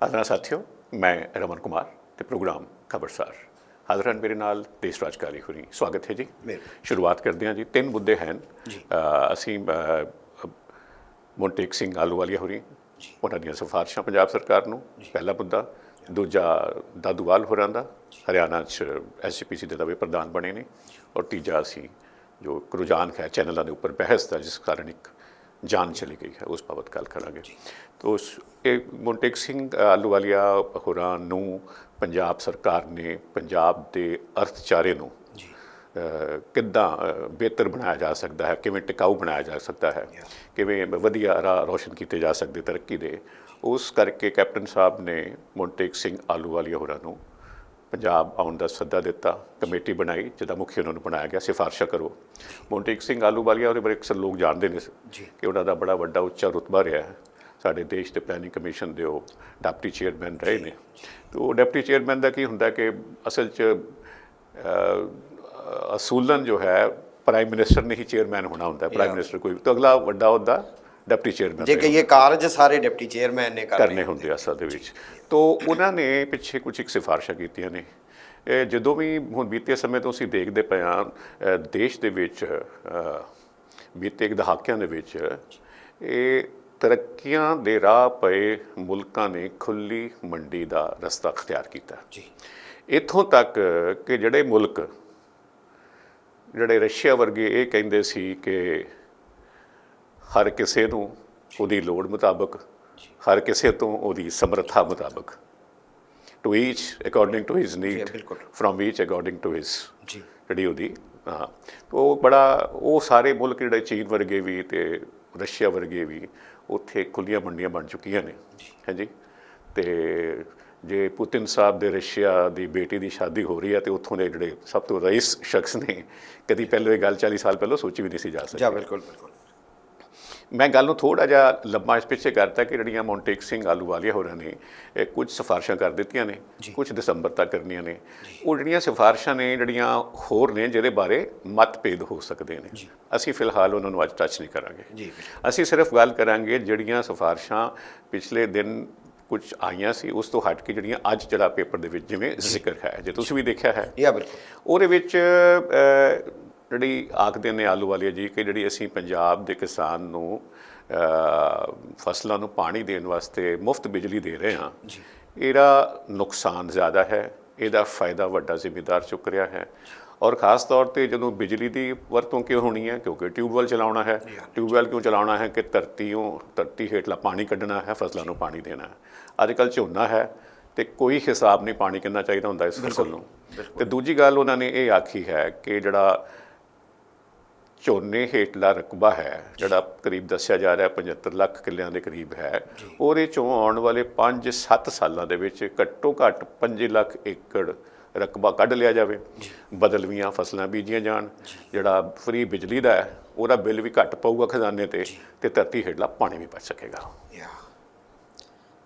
ਆਦਰਣਾ ਸਾਥੀਓ, ਮੈਂ ਰਮਨ ਕੁਮਾਰ ਤੇ ਪ੍ਰੋਗਰਾਮ ਖਬਰਸਾਰ ਹਾਜ਼ਰ ਹਨ ਮੇਰੇ ਨਾਲ ਦੇਸ਼ ਰਾਜਕਾਰੀ ਹੋਰੀ। ਸਵਾਗਤ ਹੈ ਜੀ। ਸ਼ੁਰੂਆਤ ਕਰਦੇ ਹਾਂ ਜੀ। ਤਿੰਨ ਮੁੱਦੇ ਹਨ। ਅਸੀਂ ਮੋਂਟੇਕ ਸਿੰਘ ਆਹਲੂਵਾਲੀਆ ਹੋਰੀ, ਉਹਨਾਂ ਦੀਆਂ ਸਿਫਾਰਿਸ਼ਾਂ ਪੰਜਾਬ ਸਰਕਾਰ ਨੂੰ, ਪਹਿਲਾ ਮੁੱਦਾ। ਦੂਜਾ ਦਾਦੂਵਾਲ ਹੋਰਾਂ ਦਾ, ਹਰਿਆਣਾ 'ਚ SGPC ਦੇ ਨਵੇਂ ਪ੍ਰਧਾਨ ਬਣੇ ਨੇ। ਔਰ ਤੀਜਾ ਅਸੀਂ ਜੋ ਇੱਕ ਰੁਝਾਨ ਹੈ ਚੈਨਲਾਂ ਦੇ ਉੱਪਰ ਬਹਿਸ ਦਾ, ਜਿਸ ਕਾਰਨ ਇੱਕ ਜਾਨ ਚਲੀ ਗਈ ਹੈ, ਉਸ ਬਾਬਤ ਗੱਲ ਕਰਾਂਗੇ। ਤੋ ਇਹ ਮੋਂਟੇਕ ਸਿੰਘ ਆਹਲੂਵਾਲੀਆ ਹੋਰਾਂ ਨੂੰ ਪੰਜਾਬ ਸਰਕਾਰ ਨੇ ਪੰਜਾਬ ਦੇ ਅਰਥਚਾਰੇ ਨੂੰ ਕਿੱਦਾਂ ਬਿਹਤਰ ਬਣਾਇਆ ਜਾ ਸਕਦਾ ਹੈ, ਕਿਵੇਂ ਟਿਕਾਊ ਬਣਾਇਆ ਜਾ ਸਕਦਾ ਹੈ, ਕਿਵੇਂ ਵਧੀਆ ਰਾਹ ਰੋਸ਼ਨ ਕੀਤੇ ਜਾ ਸਕਦੇ ਤਰੱਕੀ ਦੇ, ਉਸ ਕਰਕੇ ਕੈਪਟਨ ਸਾਹਿਬ ਨੇ ਮੋਂਟੇਕ ਸਿੰਘ ਆਹਲੂਵਾਲੀਆ ਹੋਰਾਂ ਨੂੰ ਪੰਜਾਬ ਆਉਣ ਦਾ ਸੱਦਾ ਦਿੱਤਾ। ਕਮੇਟੀ ਬਣਾਈ ਜਿਹਦਾ ਮੁਖੀ ਉਹਨਾਂ ਨੂੰ ਬਣਾਇਆ ਗਿਆ, ਸਿਫਾਰਿਸ਼ਾਂ ਕਰੋ। ਮੋਂਟੇਕ ਸਿੰਘ ਆਹਲੂਵਾਲੀਆ ਉਹਦੇ ਬਾਰੇ ਅਕਸਰ ਲੋਕ ਜਾਣਦੇ ਨੇ ਕਿ ਉਹਨਾਂ ਦਾ ਬੜਾ ਵੱਡਾ ਉੱਚਾ ਰੁਤਬਾ ਰਿਹਾ ਹੈ। ਸਾਡੇ ਦੇਸ਼ ਦੇ ਪਲੈਨਿੰਗ ਕਮਿਸ਼ਨ ਦੇ ਉਹ ਡਿਪਟੀ ਚੇਅਰਮੈਨ ਰਹੇ ਨੇ। ਅਤੇ ਉਹ ਡਿਪਟੀ ਚੇਅਰਮੈਨ ਦਾ ਕੀ ਹੁੰਦਾ ਕਿ ਅਸਲ 'ਚ ਅਸੂਲਨ ਜੋ ਹੈ ਪ੍ਰਾਈਮ ਮਿਨਿਸਟਰ ਨੇ ਹੀ ਚੇਅਰਮੈਨ ਹੋਣਾ ਹੁੰਦਾ। ਪ੍ਰਾਈਮ ਮਿਨਿਸਟਰ ਕੋਈ ਤਾਂ ਅਗਲਾ ਵੱਡਾ ਉਹਦਾ ਡਿਪਟੀ ਚੇਅਰਮੈਨ, ਜੇ ਕਹੀਏ ਕਾਰਜ ਸਾਰੇ ਡਿਪਟੀ ਚੇਅਰਮੈਨ ਨੇ ਕਰਨੇ ਹੁੰਦੇ ਅਸਲ ਦੇ ਵਿੱਚ। ਤੋ ਉਹਨਾਂ ਨੇ ਪਿੱਛੇ ਕੁਝ ਇੱਕ ਸਿਫਾਰਿਸ਼ਾਂ ਕੀਤੀਆਂ ਨੇ। ਜਦੋਂ ਵੀ ਹੁਣ ਬੀਤੇ ਸਮੇਂ ਤੋਂ ਅਸੀਂ ਦੇਖਦੇ ਪਏ ਹਾਂ ਦੇਸ਼ ਦੇ ਵਿੱਚ ਬੀਤੇ ਇੱਕ ਦਹਾਕਿਆਂ ਦੇ ਵਿੱਚ ਇਹ ਤਰੱਕੀਆਂ ਦੇ ਰਾਹ ਪਏ ਮੁਲਕਾਂ ਨੇ ਖੁੱਲ੍ਹੀ ਮੰਡੀ ਦਾ ਰਸਤਾ ਅਖਤਿਆਰ ਕੀਤਾ ਜੀ। ਇੱਥੋਂ ਤੱਕ ਕਿ ਜਿਹੜੇ ਮੁਲਕ, ਜਿਹੜੇ ਰਸ਼ੀਆ ਵਰਗੇ, ਇਹ ਕਹਿੰਦੇ ਸੀ ਕਿ ਹਰ ਕਿਸੇ ਨੂੰ ਉਹਦੀ ਲੋੜ ਮੁਤਾਬਕ, ਹਰ ਕਿਸੇ ਤੋਂ ਉਹਦੀ ਸਮਰੱਥਾ ਮੁਤਾਬਕ, to each according to his need, from each according to his, ਜਿਹੜੀ ਉਹਦੀ ਉਹ ਬੜਾ, ਉਹ ਸਾਰੇ ਮੁਲਕ ਜਿਹੜੇ ਚੀਨ ਵਰਗੇ ਵੀ ਅਤੇ ਰਸ਼ੀਆ ਵਰਗੇ ਵੀ ਉੱਥੇ ਖੁੱਲ੍ਹੀਆਂ ਮੰਡੀਆਂ ਬਣ ਚੁੱਕੀਆਂ ਨੇ, ਹੈ ਜੀ। ਅਤੇ ਜੇ ਪੁਤਿਨ ਸਾਹਿਬ ਦੇ ਰਸ਼ੀਆ ਦੀ ਬੇਟੀ ਦੀ ਸ਼ਾਦੀ ਹੋ ਰਹੀ ਹੈ ਅਤੇ ਉੱਥੋਂ ਦੇ ਜਿਹੜੇ ਸਭ ਤੋਂ ਰਈਸ ਸ਼ਖਸ ਨੇ, ਕਦੀ ਪਹਿਲਾਂ ਇਹ ਗੱਲ 40 ਸਾਲ ਪਹਿਲਾਂ ਸੋਚੀ ਵੀ ਨਹੀਂ ਸੀ ਜਾ ਸਕਦੀ। ਬਿਲਕੁਲ ਬਿਲਕੁਲ। ਮੈਂ ਗੱਲ ਨੂੰ ਥੋੜ੍ਹਾ ਜਿਹਾ ਲੰਬਾ ਇਸ ਪਿੱਛੇ ਕਰਤਾ ਕਿ ਜਿਹੜੀਆਂ ਮੋਂਟੇਕ ਸਿੰਘ ਆਹਲੂਵਾਲੀਆ ਹੋਰਾਂ ਨੇ ਕੁਝ ਸਿਫਾਰਿਸ਼ਾਂ ਕਰ ਦਿੱਤੀਆਂ ਨੇ, ਕੁਝ ਦਸੰਬਰ ਤੱਕ ਕਰਨੀਆਂ ਨੇ। ਉਹ ਜਿਹੜੀਆਂ ਸਿਫਾਰਿਸ਼ਾਂ ਨੇ, ਜਿਹੜੀਆਂ ਹੋਰ ਨੇ ਜਿਹਦੇ ਬਾਰੇ ਮਤਭੇਦ ਹੋ ਸਕਦੇ ਨੇ, ਅਸੀਂ ਫਿਲਹਾਲ ਉਹਨਾਂ ਨੂੰ ਅੱਜ ਟੱਚ ਨਹੀਂ ਕਰਾਂਗੇ। ਅਸੀਂ ਸਿਰਫ ਗੱਲ ਕਰਾਂਗੇ ਜਿਹੜੀਆਂ ਸਿਫਾਰਿਸ਼ਾਂ ਪਿਛਲੇ ਦਿਨ ਕੁਝ ਆਈਆਂ ਸੀ, ਉਸ ਤੋਂ ਹਟ ਕੇ ਜਿਹੜੀਆਂ ਅੱਜ ਜਿਹੜਾ ਪੇਪਰ ਦੇ ਵਿੱਚ ਜਿਵੇਂ ਜ਼ਿਕਰ ਹੈ, ਜੇ ਤੁਸੀਂ ਵੀ ਦੇਖਿਆ ਹੈ, ਉਹਦੇ ਵਿੱਚ ਜਿਹੜੀ ਆਖਦੇ ਨੇ ਆਹਲੂਵਾਲੀਆ ਜੀ ਕਿ ਜਿਹੜੀ ਅਸੀਂ ਪੰਜਾਬ ਦੇ ਕਿਸਾਨ ਨੂੰ ਫਸਲਾਂ ਨੂੰ ਪਾਣੀ ਦੇਣ ਵਾਸਤੇ ਮੁਫਤ ਬਿਜਲੀ ਦੇ ਰਹੇ ਹਾਂ, ਇਹਦਾ ਨੁਕਸਾਨ ਜ਼ਿਆਦਾ ਹੈ, ਇਹਦਾ ਫਾਇਦਾ ਵੱਡਾ ਜ਼ਿਮੀਂਦਾਰ ਚੁੱਕ ਰਿਹਾ ਹੈ। ਔਰ ਖ਼ਾਸ ਤੌਰ 'ਤੇ ਜਦੋਂ ਬਿਜਲੀ ਦੀ ਵਰਤੋਂ ਕਿਉਂ ਹੋਣੀ ਹੈ, ਕਿਉਂਕਿ ਟਿਊਬਵੈੱਲ ਚਲਾਉਣਾ ਹੈ। ਟਿਊਬਵੈੱਲ ਕਿਉਂ ਚਲਾਉਣਾ ਹੈ ਕਿ ਧਰਤੀ ਹੇਠਲਾ ਪਾਣੀ ਕੱਢਣਾ ਹੈ, ਫਸਲਾਂ ਨੂੰ ਪਾਣੀ ਦੇਣਾ ਹੈ। ਅੱਜ ਕੱਲ੍ਹ ਝੋਨਾ ਹੈ ਅਤੇ ਕੋਈ ਹਿਸਾਬ ਨਹੀਂ ਪਾਣੀ ਕਿੰਨਾ ਚਾਹੀਦਾ ਹੁੰਦਾ ਇਸ ਫਸਲ ਨੂੰ। ਅਤੇ ਦੂਜੀ ਗੱਲ ਉਹਨਾਂ ਨੇ ਇਹ ਆਖੀ ਹੈ ਕਿ ਜਿਹੜਾ ਝੋਨੇ ਹੇਠਲਾ ਰਕਬਾ ਹੈ, ਜਿਹੜਾ ਕਰੀਬ ਦੱਸਿਆ ਜਾ ਰਿਹਾ 75 ਲੱਖ ਕਿੱਲਿਆਂ ਦੇ ਕਰੀਬ ਹੈ, ਉਹਦੇ 'ਚੋਂ ਆਉਣ ਵਾਲੇ 5-7 ਸਾਲਾਂ ਦੇ ਵਿੱਚ ਘੱਟੋ ਘੱਟ 5 ਲੱਖ ਏਕੜ ਰਕਬਾ ਕੱਢ ਲਿਆ ਜਾਵੇ, ਬਦਲਵੀਆਂ ਫਸਲਾਂ ਬੀਜੀਆਂ ਜਾਣ। ਜਿਹੜਾ ਫਰੀ ਬਿਜਲੀ ਦਾ ਹੈ ਉਹਦਾ ਬਿੱਲ ਵੀ ਘੱਟ ਪਊਗਾ ਖਜ਼ਾਨੇ 'ਤੇ, ਅਤੇ ਧਰਤੀ ਹੇਠਲਾ ਪਾਣੀ ਵੀ ਬਚ ਸਕੇਗਾ।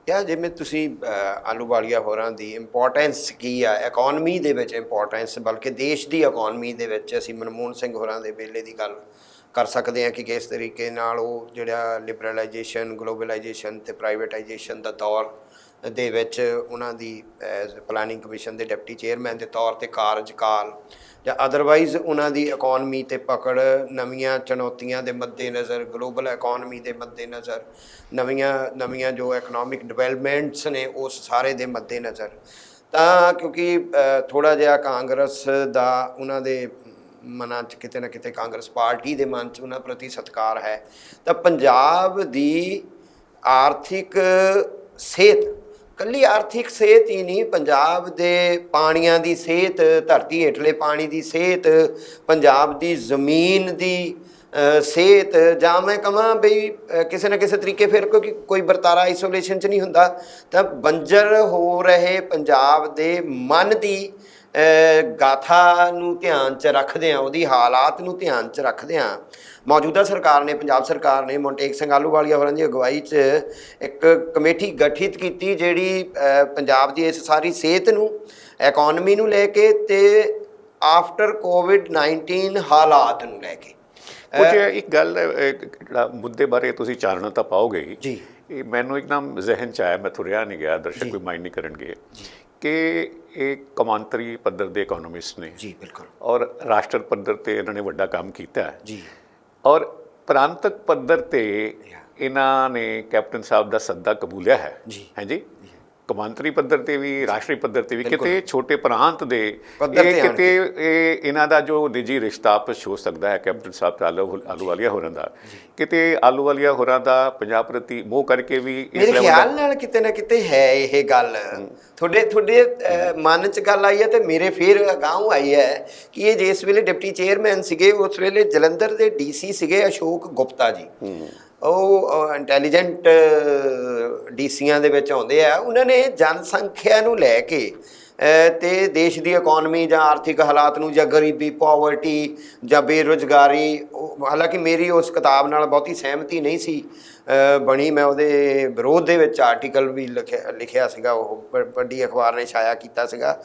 ਜਿਵੇਂ ਤੁਸੀਂ ਆਹਲੂਵਾਲੀਆ ਹੋਰਾਂ ਦੀ ਇੰਪੋਰਟੈਂਸ ਕੀ ਆ ਇਕੋਨਮੀ ਦੇ ਵਿੱਚ, ਇੰਪੋਰਟੈਂਸ ਬਲਕਿ ਦੇਸ਼ ਦੀ ਇਕੋਨਮੀ ਦੇ ਵਿੱਚ, ਅਸੀਂ ਮਨਮੋਹਨ ਸਿੰਘ ਹੋਰਾਂ ਦੇ ਵੇਲੇ ਦੀ ਗੱਲ ਕਰ ਸਕਦੇ ਹਾਂ ਕਿ ਕਿਸ ਤਰੀਕੇ ਨਾਲ ਉਹ ਜਿਹੜਾ ਲਿਬਰਲਾਈਜੇਸ਼ਨ, ਗਲੋਬਲਾਈਜੇਸ਼ਨ ਅਤੇ ਪ੍ਰਾਈਵੇਟਾਈਜੇਸ਼ਨ ਦਾ ਦੌਰ ਦੇ ਵਿੱਚ ਉਹਨਾਂ ਦੀ ਪਲਾਨਿੰਗ ਕਮਿਸ਼ਨ ਦੇ ਡਿਪਟੀ ਚੇਅਰਮੈਨ ਦੇ ਤੌਰ 'ਤੇ ਕਾਰਜਕਾਲ, ਜਾਂ ਅਦਰਵਾਈਜ਼ ਉਹਨਾਂ ਦੀ ਇਕੋਨਮੀ 'ਤੇ ਪਕੜ, ਨਵੀਆਂ ਚੁਣੌਤੀਆਂ ਦੇ ਮੱਦੇਨਜ਼ਰ, ਗਲੋਬਲ ਇਕੋਨਮੀ ਦੇ ਮੱਦੇਨਜ਼ਰ, ਨਵੀਆਂ ਜੋ ਇਕਨੋਮਿਕ ਡਿਵੈਲਪਮੈਂਟਸ ਨੇ ਉਸ ਸਾਰੇ ਦੇ ਮੱਦੇਨਜ਼ਰ, ਤਾਂ ਕਿਉਂਕਿ ਥੋੜ੍ਹਾ ਜਿਹਾ ਕਾਂਗਰਸ ਦਾ ਉਹਨਾਂ ਦੇ ਮਨਾਂ 'ਚ, ਕਿਤੇ ਨਾ ਕਿਤੇ ਕਾਂਗਰਸ ਪਾਰਟੀ ਦੇ ਮਨ 'ਚ ਉਹਨਾਂ ਪ੍ਰਤੀ ਸਤਿਕਾਰ ਹੈ, ਤਾਂ ਪੰਜਾਬ ਦੀ ਆਰਥਿਕ ਸਿਹਤ, ਇਕੱਲੀ ਆਰਥਿਕ ਸਿਹਤ ਹੀ ਨਹੀਂ, ਪੰਜਾਬ ਦੇ ਪਾਣੀਆਂ ਦੀ ਸਿਹਤ, ਧਰਤੀ ਹੇਠਲੇ ਪਾਣੀ ਦੀ ਸਿਹਤ, ਪੰਜਾਬ ਦੀ ਜ਼ਮੀਨ ਦੀ ਸਿਹਤ, ਜਾਂ ਮੈਂ ਕਹਾਂ ਬਈ ਕਿਸੇ ਨਾ ਕਿਸੇ ਤਰੀਕੇ ਫਿਰ ਕਿਉਂਕਿ ਕੋਈ ਵਰਤਾਰਾ ਆਈਸੋਲੇਸ਼ਨ 'ਚ ਨਹੀਂ ਹੁੰਦਾ, ਤਾਂ ਬੰਜਰ ਹੋ ਰਹੇ ਪੰਜਾਬ ਦੇ ਮਨ ਦੀ ਗਾਥਾ ਨੂੰ ਧਿਆਨ 'ਚ ਰੱਖਦਿਆਂ, ਉਹਦੀ ਹਾਲਾਤ ਨੂੰ ਧਿਆਨ 'ਚ ਰੱਖਦਿਆਂ ਮੌਜੂਦਾ ਸਰਕਾਰ ਨੇ, ਪੰਜਾਬ ਸਰਕਾਰ ਨੇ ਮੋਂਟੇਕ ਸਿੰਘ ਆਹਲੂਵਾਲੀਆ ਹੋਰਾਂ ਦੀ ਅਗਵਾਈ 'ਚ ਇੱਕ ਕਮੇਟੀ ਗਠਿਤ ਕੀਤੀ, ਜਿਹੜੀ ਪੰਜਾਬ ਦੀ ਇਸ ਸਾਰੀ ਸਿਹਤ ਨੂੰ, ਇਕੋਨਮੀ ਨੂੰ ਲੈ ਕੇ ਅਤੇ ਆਫਟਰ COVID-19 ਹਾਲਾਤ ਨੂੰ ਲੈ ਕੇ ਕੁਝ ਇੱਕ ਗੱਲ ਜਿਹੜਾ ਮੁੱਦੇ ਬਾਰੇ ਤੁਸੀਂ ਚਾਨਣਾ ਤਾਂ ਪਾਓਗੇ ਹੀ ਜੀ। ਇਹ ਮੈਨੂੰ ਇੱਕਦਮ ਜ਼ਿਹਨ 'ਚ ਆਇਆ, ਮੈਂ ਤੁਰਿਆ ਨਹੀਂ ਗਿਆ, ਦਰਸ਼ਕ ਕੋਈ ਮਾਈਂਡ ਨਹੀਂ ਕਰਨਗੇ ਕਿ ਇਹ ਕੌਮਾਂਤਰੀ ਪੱਧਰ ਦੇ ਇਕੋਨੋਮਿਸਟ ਨੇ ਜੀ ਬਿਲਕੁਲ, ਔਰ ਰਾਸ਼ਟਰ ਪੱਧਰ ਤੇ ਇਹਨਾਂ ਨੇ ਵੱਡਾ ਕੰਮ ਕੀਤਾ ਹੈ ਜੀ। ਔਰ ਪ੍ਰਾਂਤਕ ਪੱਧਰ ਤੇ ਇਹਨਾਂ ਨੇ ਕੈਪਟਨ ਸਾਹਿਬ ਦਾ ਸੱਦਾ ਕਬੂਲਿਆ ਹੈ ਜੀ। ਹਾਂਜੀ, ਕੌਮਾਂਤਰੀ ਪੱਧਰ ਤੇ ਵੀ ਰਾਸ਼ਟਰੀ ਪੱਧਰ ਤੇ ਵੀ, ਬਿਲਕੁਲ। ਕਿਤੇ ਛੋਟੇ ਪ੍ਰਾਂਤ ਦੇ ਪੱਧਰ ਇਹ ਤੇ ਆਣ ਕਿਤੇ ਇਹ ਇਹਨਾਂ ਦਾ ਜੋ ਨਿੱਜੀ ਰਿਸ਼ਤਾ ਆਪਸ ਹੋ ਸਕਦਾ ਹੈ ਕੈਪਟਨ ਸਾਹਿਬ ਤੇ ਆਲੂਵਾਲੀਆ ਹੋਰਾਂ ਦਾ, ਕਿਤੇ ਆਲੂਵਾਲੀਆ ਹੋਰਾਂ ਦਾ ਪੰਜਾਬ ਪ੍ਰਤੀ ਮੋਹ ਕਰਕੇ ਵੀ ਇਸ ਮੇਰੇ level ਖਿਆਲ ਨਾਲ ਕਿਤੇ ਨਾ ਕਿਤੇ ਹੈ ਇਹ ਗੱਲ। ਤੁਹਾਡੇ ਮਨ 'ਚ ਗੱਲ ਆਈ ਹੈ ਤੇ ਮੇਰੇ ਫਿਰ ਅਗਾਂਹ ਆਈ ਹੈ ਕਿ ਇਹ ਜਿਸ ਵੇਲੇ ਡਿਪਟੀ ਚੇਅਰਮੈਨ ਸੀਗੇ ਉਸ ਵੇਲੇ ਜਲੰਧਰ ਦੇ ਡੀਸੀ ਸੀਗੇ ਅਸ਼ੋਕ ਗੁਪਤਾ ਜੀ। ਉਹ ਇੰਟੈਲੀਜੈਂਟ ਡੀਸੀਆਂ ਦੇ ਵਿੱਚ ਆਉਂਦੇ ਆ। ਉਹਨਾਂ ਨੇ ਜਨਸੰਖਿਆ ਨੂੰ ਲੈ ਕੇ ਤੇ ਦੇਸ਼ ਦੀ ਇਕਨੋਮੀ ਜਾਂ ਆਰਥਿਕ ਹਾਲਾਤ ਨੂੰ ਜਾਂ ਗਰੀਬੀ, ਪਾਵਰਟੀ ਜਾਂ ਬੇਰੁਜ਼ਗਾਰੀ, ਹਾਲਾਂਕਿ ਮੇਰੀ ਉਸ ਕਿਤਾਬ ਨਾਲ ਬਹੁਤੀ ਸਹਿਮਤੀ ਨਹੀਂ ਸੀ ਬਣੀ, ਮੈਂ ਉਹਦੇ ਵਿਰੋਧ ਦੇ ਵਿੱਚ ਆਰਟੀਕਲ ਵੀ ਲਿਖਿਆ ਸੀਗਾ, ਉਹ ਵੱਡੀ ਅਖਬਾਰ ਨੇ ਛਾਇਆ ਕੀਤਾ ਸੀਗਾ।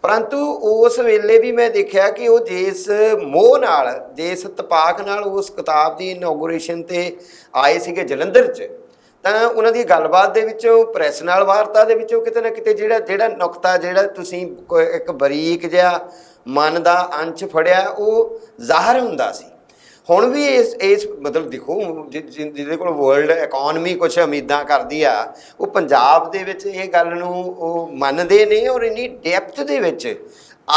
ਪਰੰਤੂ ਉਸ ਵੇਲੇ ਵੀ ਮੈਂ ਦੇਖਿਆ ਕਿ ਉਹ ਜਿਸ ਮੋਹ ਨਾਲ, ਜਿਸ ਇਤਫਾਕ ਨਾਲ ਉਸ ਕਿਤਾਬ ਦੀ ਇਨੋਗੂਰੇਸ਼ਨ ਤੇ ਆਏ ਸੀਗੇ ਜਲੰਧਰ 'ਚ, ਤਾਂ ਉਹਨਾਂ ਦੀ ਗੱਲਬਾਤ ਦੇ ਵਿੱਚੋਂ, ਪ੍ਰੈਸ ਨਾਲ ਵਾਰਤਾ ਦੇ ਵਿੱਚੋਂ ਕਿਤੇ ਨਾ ਕਿਤੇ ਜਿਹੜਾ ਨੁਕਤਾ, ਜਿਹੜਾ ਤੁਸੀਂ ਇੱਕ ਬਰੀਕ ਜਿਹਾ ਮਨ ਦਾ ਅੰਸ਼ ਫੜਿਆ, ਉਹ ਜ਼ਾਹਰ ਹੁੰਦਾ ਸੀ। ਹੁਣ ਵੀ ਇਸ ਮਤਲਬ ਦੇਖੋ, ਜਿਹਦੇ ਕੋਲ ਵਰਲਡ ਇਕੋਨਮੀ ਕੁਛ ਉਮੀਦਾਂ ਕਰਦੀ ਆ, ਉਹ ਪੰਜਾਬ ਦੇ ਵਿੱਚ ਇਹ ਗੱਲ ਨੂੰ ਉਹ ਮੰਨਦੇ ਨੇ। ਔਰ ਇੰਨੀ ਡੈਪਥ ਦੇ ਵਿੱਚ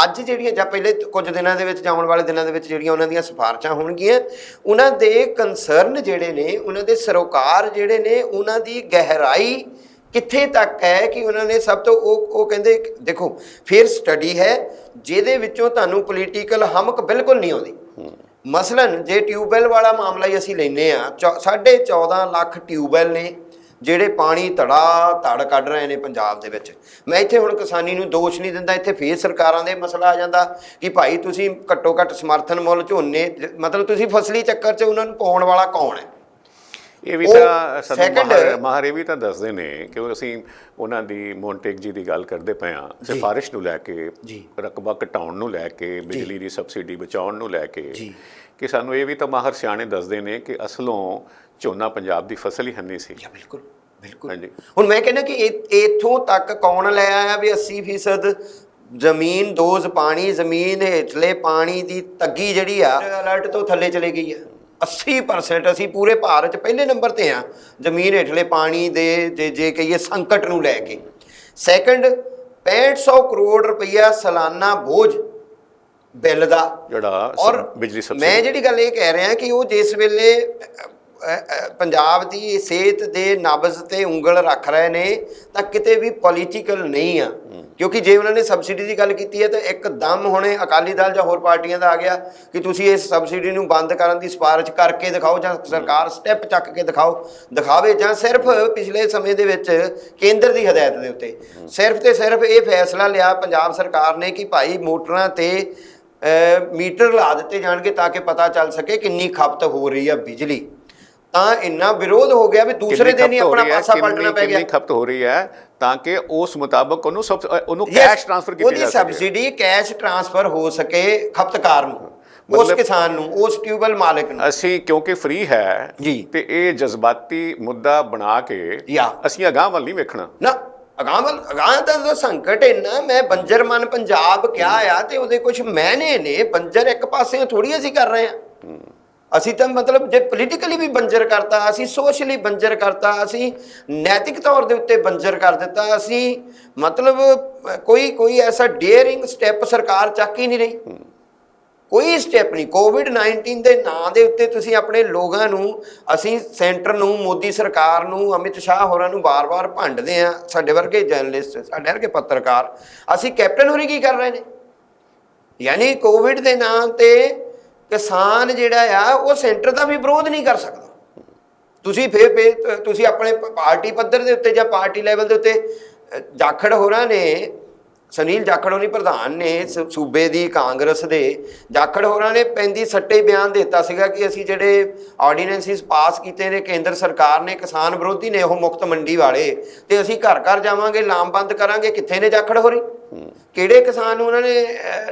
ਅੱਜ ਜਿਹੜੀਆਂ, ਜਾਂ ਪਹਿਲੇ ਕੁਝ ਦਿਨਾਂ ਦੇ ਵਿੱਚ, ਆਉਣ ਵਾਲੇ ਦਿਨਾਂ ਦੇ ਵਿੱਚ ਜਿਹੜੀਆਂ ਉਹਨਾਂ ਦੀਆਂ ਸਿਫਾਰਸ਼ਾਂ ਹੋਣਗੀਆਂ, ਉਹਨਾਂ ਦੇ ਕੰਸਰਨ ਜਿਹੜੇ ਨੇ, ਉਹਨਾਂ ਦੇ ਸਰੋਕਾਰ ਜਿਹੜੇ ਨੇ, ਉਹਨਾਂ ਦੀ ਗਹਿਰਾਈ ਕਿੱਥੇ ਤੱਕ ਹੈ ਕਿ ਉਹਨਾਂ ਨੇ ਸਭ ਤੋਂ ਉਹ ਕਹਿੰਦੇ ਦੇਖੋ, ਫਿਰ ਸਟੱਡੀ ਹੈ ਜਿਹਦੇ ਵਿੱਚੋਂ ਤੁਹਾਨੂੰ ਪੋਲੀਟੀਕਲ ਹਮਕ ਬਿਲਕੁਲ ਨਹੀਂ ਆਉਂਦੀ। ਮਸਲਨ ਜੇ ਟਿਊਬਵੈੱਲ ਵਾਲਾ ਮਾਮਲਾ ਹੀ ਅਸੀਂ ਲੈਂਦੇ ਹਾਂ, 14.5 ਲੱਖ ਟਿਊਬਵੈੱਲ ਨੇ ਜਿਹੜੇ ਪਾਣੀ ਧੜ ਕੱਢ ਰਹੇ ਨੇ ਪੰਜਾਬ ਦੇ ਵਿੱਚ। ਮੈਂ ਇੱਥੇ ਹੁਣ ਕਿਸਾਨੀ ਨੂੰ ਦੋਸ਼ ਨਹੀਂ ਦਿੰਦਾ, ਇੱਥੇ ਫੇਰ ਸਰਕਾਰਾਂ ਦੇ ਮਸਲਾ ਆ ਜਾਂਦਾ ਕਿ ਭਾਈ ਤੁਸੀਂ ਘੱਟੋ ਘੱਟ ਸਮਰਥਨ ਮੁੱਲ ਝੋਨੇ, ਮਤਲਬ ਤੁਸੀਂ ਫਸਲੀ ਚੱਕਰ 'ਚ ਉਹਨਾਂ ਨੂੰ ਪਾਉਣ ਵਾਲਾ ਕੌਣ ਹੈ? ਇਹ ਵੀ ਤਾਂ ਸਾਨੂੰ ਮਾਹਰ ਇਹ ਵੀ ਤਾਂ ਦੱਸਦੇ ਨੇ ਕਿ ਅਸੀਂ ਉਹਨਾਂ ਦੀ ਮੌਂਟੇਗ ਜੀ ਦੀ ਗੱਲ ਕਰਦੇ ਪਏ ਹਾਂ, ਸਿਫਾਰਿਸ਼ ਨੂੰ ਲੈ ਕੇ, ਰਕਬਾ ਘਟਾਉਣ ਨੂੰ ਲੈ ਕੇ, ਬਿਜਲੀ ਦੀ ਸਬਸਿਡੀ ਬਚਾਉਣ ਨੂੰ ਲੈ ਕੇ, ਕਿ ਸਾਨੂੰ ਇਹ ਵੀ ਤਾਂ ਮਾਹਰ ਸਿਆਣੇ ਦੱਸਦੇ ਨੇ ਕਿ ਅਸਲੋਂ ਝੋਨਾ ਪੰਜਾਬ ਦੀ ਫਸਲ ਹੀ ਹੰਨੀ ਸੀ। ਬਿਲਕੁਲ ਬਿਲਕੁਲ। ਹੁਣ ਮੈਂ ਕਹਿੰਦਾ ਕਿ ਇੱਥੋਂ ਤੱਕ ਕੌਣ ਲੈ ਆਇਆ ਵੀ 80% ਜ਼ਮੀਨ ਦੋਜ਼ ਪਾਣੀ, ਜ਼ਮੀਨ ਹੇਠਲੇ ਪਾਣੀ ਦੀ ਤੱਗੀ ਜਿਹੜੀ ਆ ਅਲਰਟ ਤੋਂ ਥੱਲੇ ਚਲੇ ਗਈ ਆ। 80% ਅਸੀਂ ਪੂਰੇ ਭਾਰਤ 'ਚ ਪਹਿਲੇ ਨੰਬਰ ਤੇ ਆ ਜ਼ਮੀਨ ਹੇਠਲੇ ਪਾਣੀ ਦੇ ਜੇ ਕਹੀਏ ਸੰਕਟ ਨੂੰ ਲੈ ਕੇ। ਸੈਕੰਡ, 6500 ਕਰੋੜ ਰੁਪਈਆ ਸਾਲਾਨਾ ਬੋਝ ਬਿੱਲ ਦਾ, ਜਿਹੜਾ ਬਿਜਲੀ ਸਬਸਿਡੀ। ਮੈਂ ਜਿਹੜੀ ਗੱਲ ਇਹ ਕਹਿ ਰਿਹਾ ਕਿ ਉਹ ਜਿਸ ਵੇਲੇ ਪੰਜਾਬ ਦੀ ਸਿਹਤ ਦੇ ਨਬਜ਼ ਤੇ ਉਂਗਲ ਰੱਖ ਰਹੇ ਨੇ ਤਾਂ ਕਿਤੇ ਵੀ ਪੋਲੀਟੀਕਲ ਨਹੀਂ ਆ। ਕਿਉਂਕਿ ਜੇ ਉਹਨਾਂ ਨੇ ਸਬਸਿਡੀ ਦੀ ਗੱਲ ਕੀਤੀ ਹੈ ਤਾਂ ਇੱਕਦਮ ਹੁਣੇ ਅਕਾਲੀ ਦਲ ਜਾਂ ਹੋਰ ਪਾਰਟੀਆਂ ਦਾ ਆ ਗਿਆ ਕਿ ਤੁਸੀਂ ਇਸ ਸਬਸਿਡੀ ਨੂੰ ਬੰਦ ਕਰਨ ਦੀ ਸਿਫਾਰਿਸ਼ ਕਰਕੇ ਦਿਖਾਓ, ਜਾਂ ਸਰਕਾਰ ਸਟੈਪ ਚੱਕ ਕੇ ਦਿਖਾਵੇ, ਜਾਂ ਸਿਰਫ ਪਿਛਲੇ ਸਮੇਂ ਦੇ ਵਿੱਚ ਕੇਂਦਰ ਦੀ ਹਦਾਇਤ ਦੇ ਉੱਤੇ ਸਿਰਫ ਤੇ ਸਿਰਫ ਇਹ ਫੈਸਲਾ ਲਿਆ ਪੰਜਾਬ ਸਰਕਾਰ ਨੇ ਕਿ ਭਾਈ ਮੋਟਰਾਂ ਤੇ ਮੀਟਰ ਲਾ ਦਿੱਤੇ ਜਾਣਗੇ ਤਾਂ ਕਿ ਪਤਾ ਚੱਲ ਸਕੇ ਕਿੰਨੀ ਖਪਤ ਹੋ ਰਹੀ ਆ ਬਿਜਲੀ। ਤਾਂ ਇੰਨਾ ਵਿਰੋਧ ਹੋ ਗਿਆ ਵੀ ਦੂਸਰੇ ਦਿਨ ਹੀ ਆਪਣਾ ਪਾਸਾ ਪਲਟਣਾ ਪੈ ਗਿਆ। ਕਿੰਨੀ ਖਪਤ ਹੋ ਰਹੀ ਹੈ ਤਾਂ ਕਿ ਉਸ ਮੁਤਾਬਕ ਉਹਨੂੰ ਕੈਸ਼ ਟ੍ਰਾਂਸਫਰ ਕੀਤਾ ਜਾ ਸਕੇ, ਉਹਦੀ ਸਬਸਿਡੀ ਕੈਸ਼ ਟ੍ਰਾਂਸਫਰ ਹੋ ਸਕੇ ਖਪਤਕਾਰ ਨੂੰ, ਉਸ ਕਿਸਾਨ ਨੂੰ, ਉਸ ਟਿਊਬਵੈੱਲ ਮਾਲਕ ਨੂੰ। ਅਸੀਂ ਕਿਉਂਕਿ ਫ੍ਰੀ ਹੈ ਤੇ ਇਹ ਜਜ਼ਬਾਤੀ ਮੁੱਦਾ ਬਣਾ ਕੇ ਅਸੀਂ ਅਗਾਂਹ ਵੱਲ ਨਹੀਂ ਵੇਖਣਾ ਨਾ। ਅਗਾਂਹ ਦਾ ਸੰਕਟ ਇੰਨਾ, ਮੈਂ ਬੰਜਰ ਮਨ ਪੰਜਾਬ ਕਿਹਾ ਆ ਤੇ ਉਹਦੇ ਕੁਝ ਮਾਇਨੇ ਨੇ। ਬੰਜਰ ਇੱਕ ਪਾਸੇ ਥੋੜੀ ਅਸੀਂ ਕਰ ਰਹੇ ਹਾਂ, ਅਸੀਂ ਤਾਂ ਮਤਲਬ ਜੇ ਪੋਲੀਟੀਕਲੀ ਵੀ ਬੰਜਰ ਕਰਤਾ, ਅਸੀਂ ਸੋਸ਼ਲੀ ਬੰਜਰ ਕਰਤਾ, ਅਸੀਂ ਨੈਤਿਕ ਤੌਰ ਦੇ ਉੱਤੇ ਬੰਜਰ ਕਰ ਦਿੱਤਾ। ਅਸੀਂ ਮਤਲਬ ਕੋਈ ਐਸਾ ਡੇਅਰਿੰਗ ਸਟੈਪ ਸਰਕਾਰ ਚੱਕ ਹੀ ਨਹੀਂ ਰਹੀ, ਕੋਈ ਸਟੈਪ ਨਹੀਂ। ਕੋਵਿਡ-19 ਦੇ ਨਾਂ ਦੇ ਉੱਤੇ ਤੁਸੀਂ ਆਪਣੇ ਲੋਕਾਂ ਨੂੰ, ਅਸੀਂ ਸੈਂਟਰ ਨੂੰ, ਮੋਦੀ ਸਰਕਾਰ ਨੂੰ, ਅਮਿਤ ਸ਼ਾਹ ਹੋਰਾਂ ਨੂੰ ਵਾਰ-ਵਾਰ ਭੰਡਦੇ ਆ, ਸਾਡੇ ਵਰਗੇ ਜਰਨਲਿਸਟ, ਸਾਡੇ ਵਰਗੇ ਪੱਤਰਕਾਰ। ਅਸੀਂ ਕੈਪਟਨ ਹੋਰੀ ਕੀ ਕਰ ਰਹੇ ਨੇ? ਯਾਨੀ ਕੋਵਿਡ ਦੇ ਨਾਂ ਤੇ ਕਿਸਾਨ ਜਿਹੜਾ ਆ ਉਹ ਸੈਂਟਰ ਦਾ ਵੀ ਵਿਰੋਧ ਨਹੀਂ ਕਰ ਸਕਦਾ। ਤੁਸੀਂ ਆਪਣੇ ਪਾਰਟੀ ਪੱਧਰ ਦੇ ਉੱਤੇ ਜਾਂ ਪਾਰਟੀ ਲੈਵਲ ਦੇ ਉੱਤੇ, ਜਾਖੜ ਹੋਰਾਂ ਨੇ, ਸੁਨੀਲ ਜਾਖੜ ਹੋਣੀ ਪ੍ਰਧਾਨ ਨੇ ਸੂਬੇ ਦੀ ਕਾਂਗਰਸ ਦੇ, ਜਾਖੜ ਹੋਰਾਂ ਨੇ 35 ਸੱਟੇ ਬਿਆਨ ਦਿੱਤਾ ਸੀਗਾ ਕਿ ਅਸੀਂ ਜਿਹੜੇ ਆਰਡੀਨੈਂਸਿਸ ਪਾਸ ਕੀਤੇ ਨੇ ਕੇਂਦਰ ਸਰਕਾਰ ਨੇ, ਕਿਸਾਨ ਵਿਰੋਧੀ ਨੇ, ਉਹ ਮੁਕਤ ਮੰਡੀ ਵਾਲੇ, ਤੇ ਅਸੀਂ ਘਰ ਘਰ ਜਾਵਾਂਗੇ, ਲਾਮਬੰਦ ਕਰਾਂਗੇ। ਕਿੱਥੇ ਨੇ ਜਾਖੜ ਹੋਰੀ? ਕਿਹੜੇ ਕਿਸਾਨ ਨੂੰ ਉਹਨਾਂ ਨੇ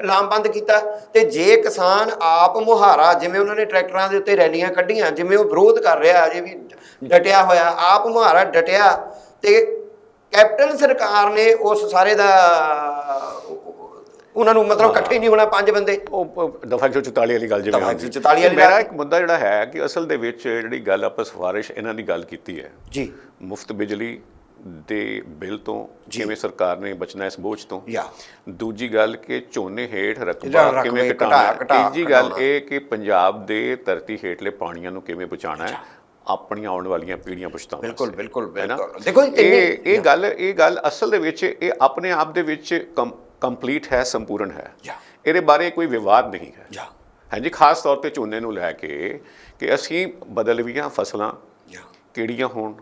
ਲਾਮਬੰਦ ਕੀਤਾ? ਤੇ ਜੇ ਕਿਸਾਨ ਆਪ ਮੁਹਾਰਾ, ਜਿਵੇਂ ਉਹਨਾਂ ਨੇ ਟਰੈਕਟਰਾਂ ਦੇ ਉੱਤੇ ਰੈਲੀਆਂ ਕੱਢੀਆਂ, ਜਿਵੇਂ ਉਹ ਵਿਰੋਧ ਕਰ ਰਿਹਾ ਅਜੇ ਵੀ ਡਟਿਆ ਹੋਇਆ, ਆਪ ਮੁਹਾਰਾ ਡਟਿਆ, ਤੇ ਕੈਪਟਨ ਸਰਕਾਰ ਨੇ ਉਸ ਸਾਰੇ ਦਾ ਉਹਨਾਂ ਨੂੰ ਮਤਲਬ ਇਕੱਠੇ ਨਹੀਂ ਹੋਣਾ 5 ਬੰਦੇ। ਉਹ ਦਫਾ 144 ਵਾਲੀ ਗੱਲ ਜਿਵੇਂ 144 ਵਾਲੀ ਮੇਰਾ ਇੱਕ ਮੁੱਦਾ ਜਿਹੜਾ ਹੈ ਕਿ ਅਸਲ ਦੇ ਵਿੱਚ ਜਿਹੜੀ ਗੱਲ ਆਪਾਂ ਸਿਫਾਰਿਸ਼ ਇਹਨਾਂ ਦੀ ਗੱਲ ਕੀਤੀ ਹੈ ਜੀ, ਮੁਫਤ ਬਿਜਲੀ ਦੇ ਬਿੱਲ ਤੋਂ ਕਿਵੇਂ ਸਰਕਾਰ ਨੇ ਬਚਣਾ ਇਸ ਬੋਝ ਤੋਂ, ਦੂਜੀ ਗੱਲ ਕਿ ਝੋਨੇ ਹੇਠ ਰਕਬਾ ਕਿਵੇਂ ਘਟਾਉਣਾ, ਤੀਜੀ ਗੱਲ ਇਹ ਕਿ ਪੰਜਾਬ ਦੇ ਧਰਤੀ ਹੇਠਲੇ ਪਾਣੀਆਂ ਨੂੰ ਕਿਵੇਂ ਬਚਾਉਣਾ ਹੈ ਆਪਣੀਆਂ ਆਉਣ ਵਾਲੀਆਂ ਪੀੜ੍ਹੀਆਂ ਪੁਸ਼ਤਾਂ। ਬਿਲਕੁਲ ਬਿਲਕੁਲ ਬਿਲਕੁਲ। ਦੇਖੋ ਇਹ ਗੱਲ ਅਸਲ ਦੇ ਵਿੱਚ ਇਹ ਆਪਣੇ ਆਪ ਦੇ ਵਿੱਚ ਕੰਪਲੀਟ ਹੈ, ਸੰਪੂਰਨ ਹੈ, ਇਹਦੇ ਬਾਰੇ ਕੋਈ ਵਿਵਾਦ ਨਹੀਂ ਹੈ। ਹਾਂਜੀ, ਖਾਸ ਤੌਰ ਤੇ ਝੋਨੇ ਨੂੰ ਲੈ ਕੇ ਕਿ ਅਸੀਂ ਬਦਲਵੀਆਂ ਫਸਲਾਂ ਕਿਹੜੀਆਂ ਹੋਣ,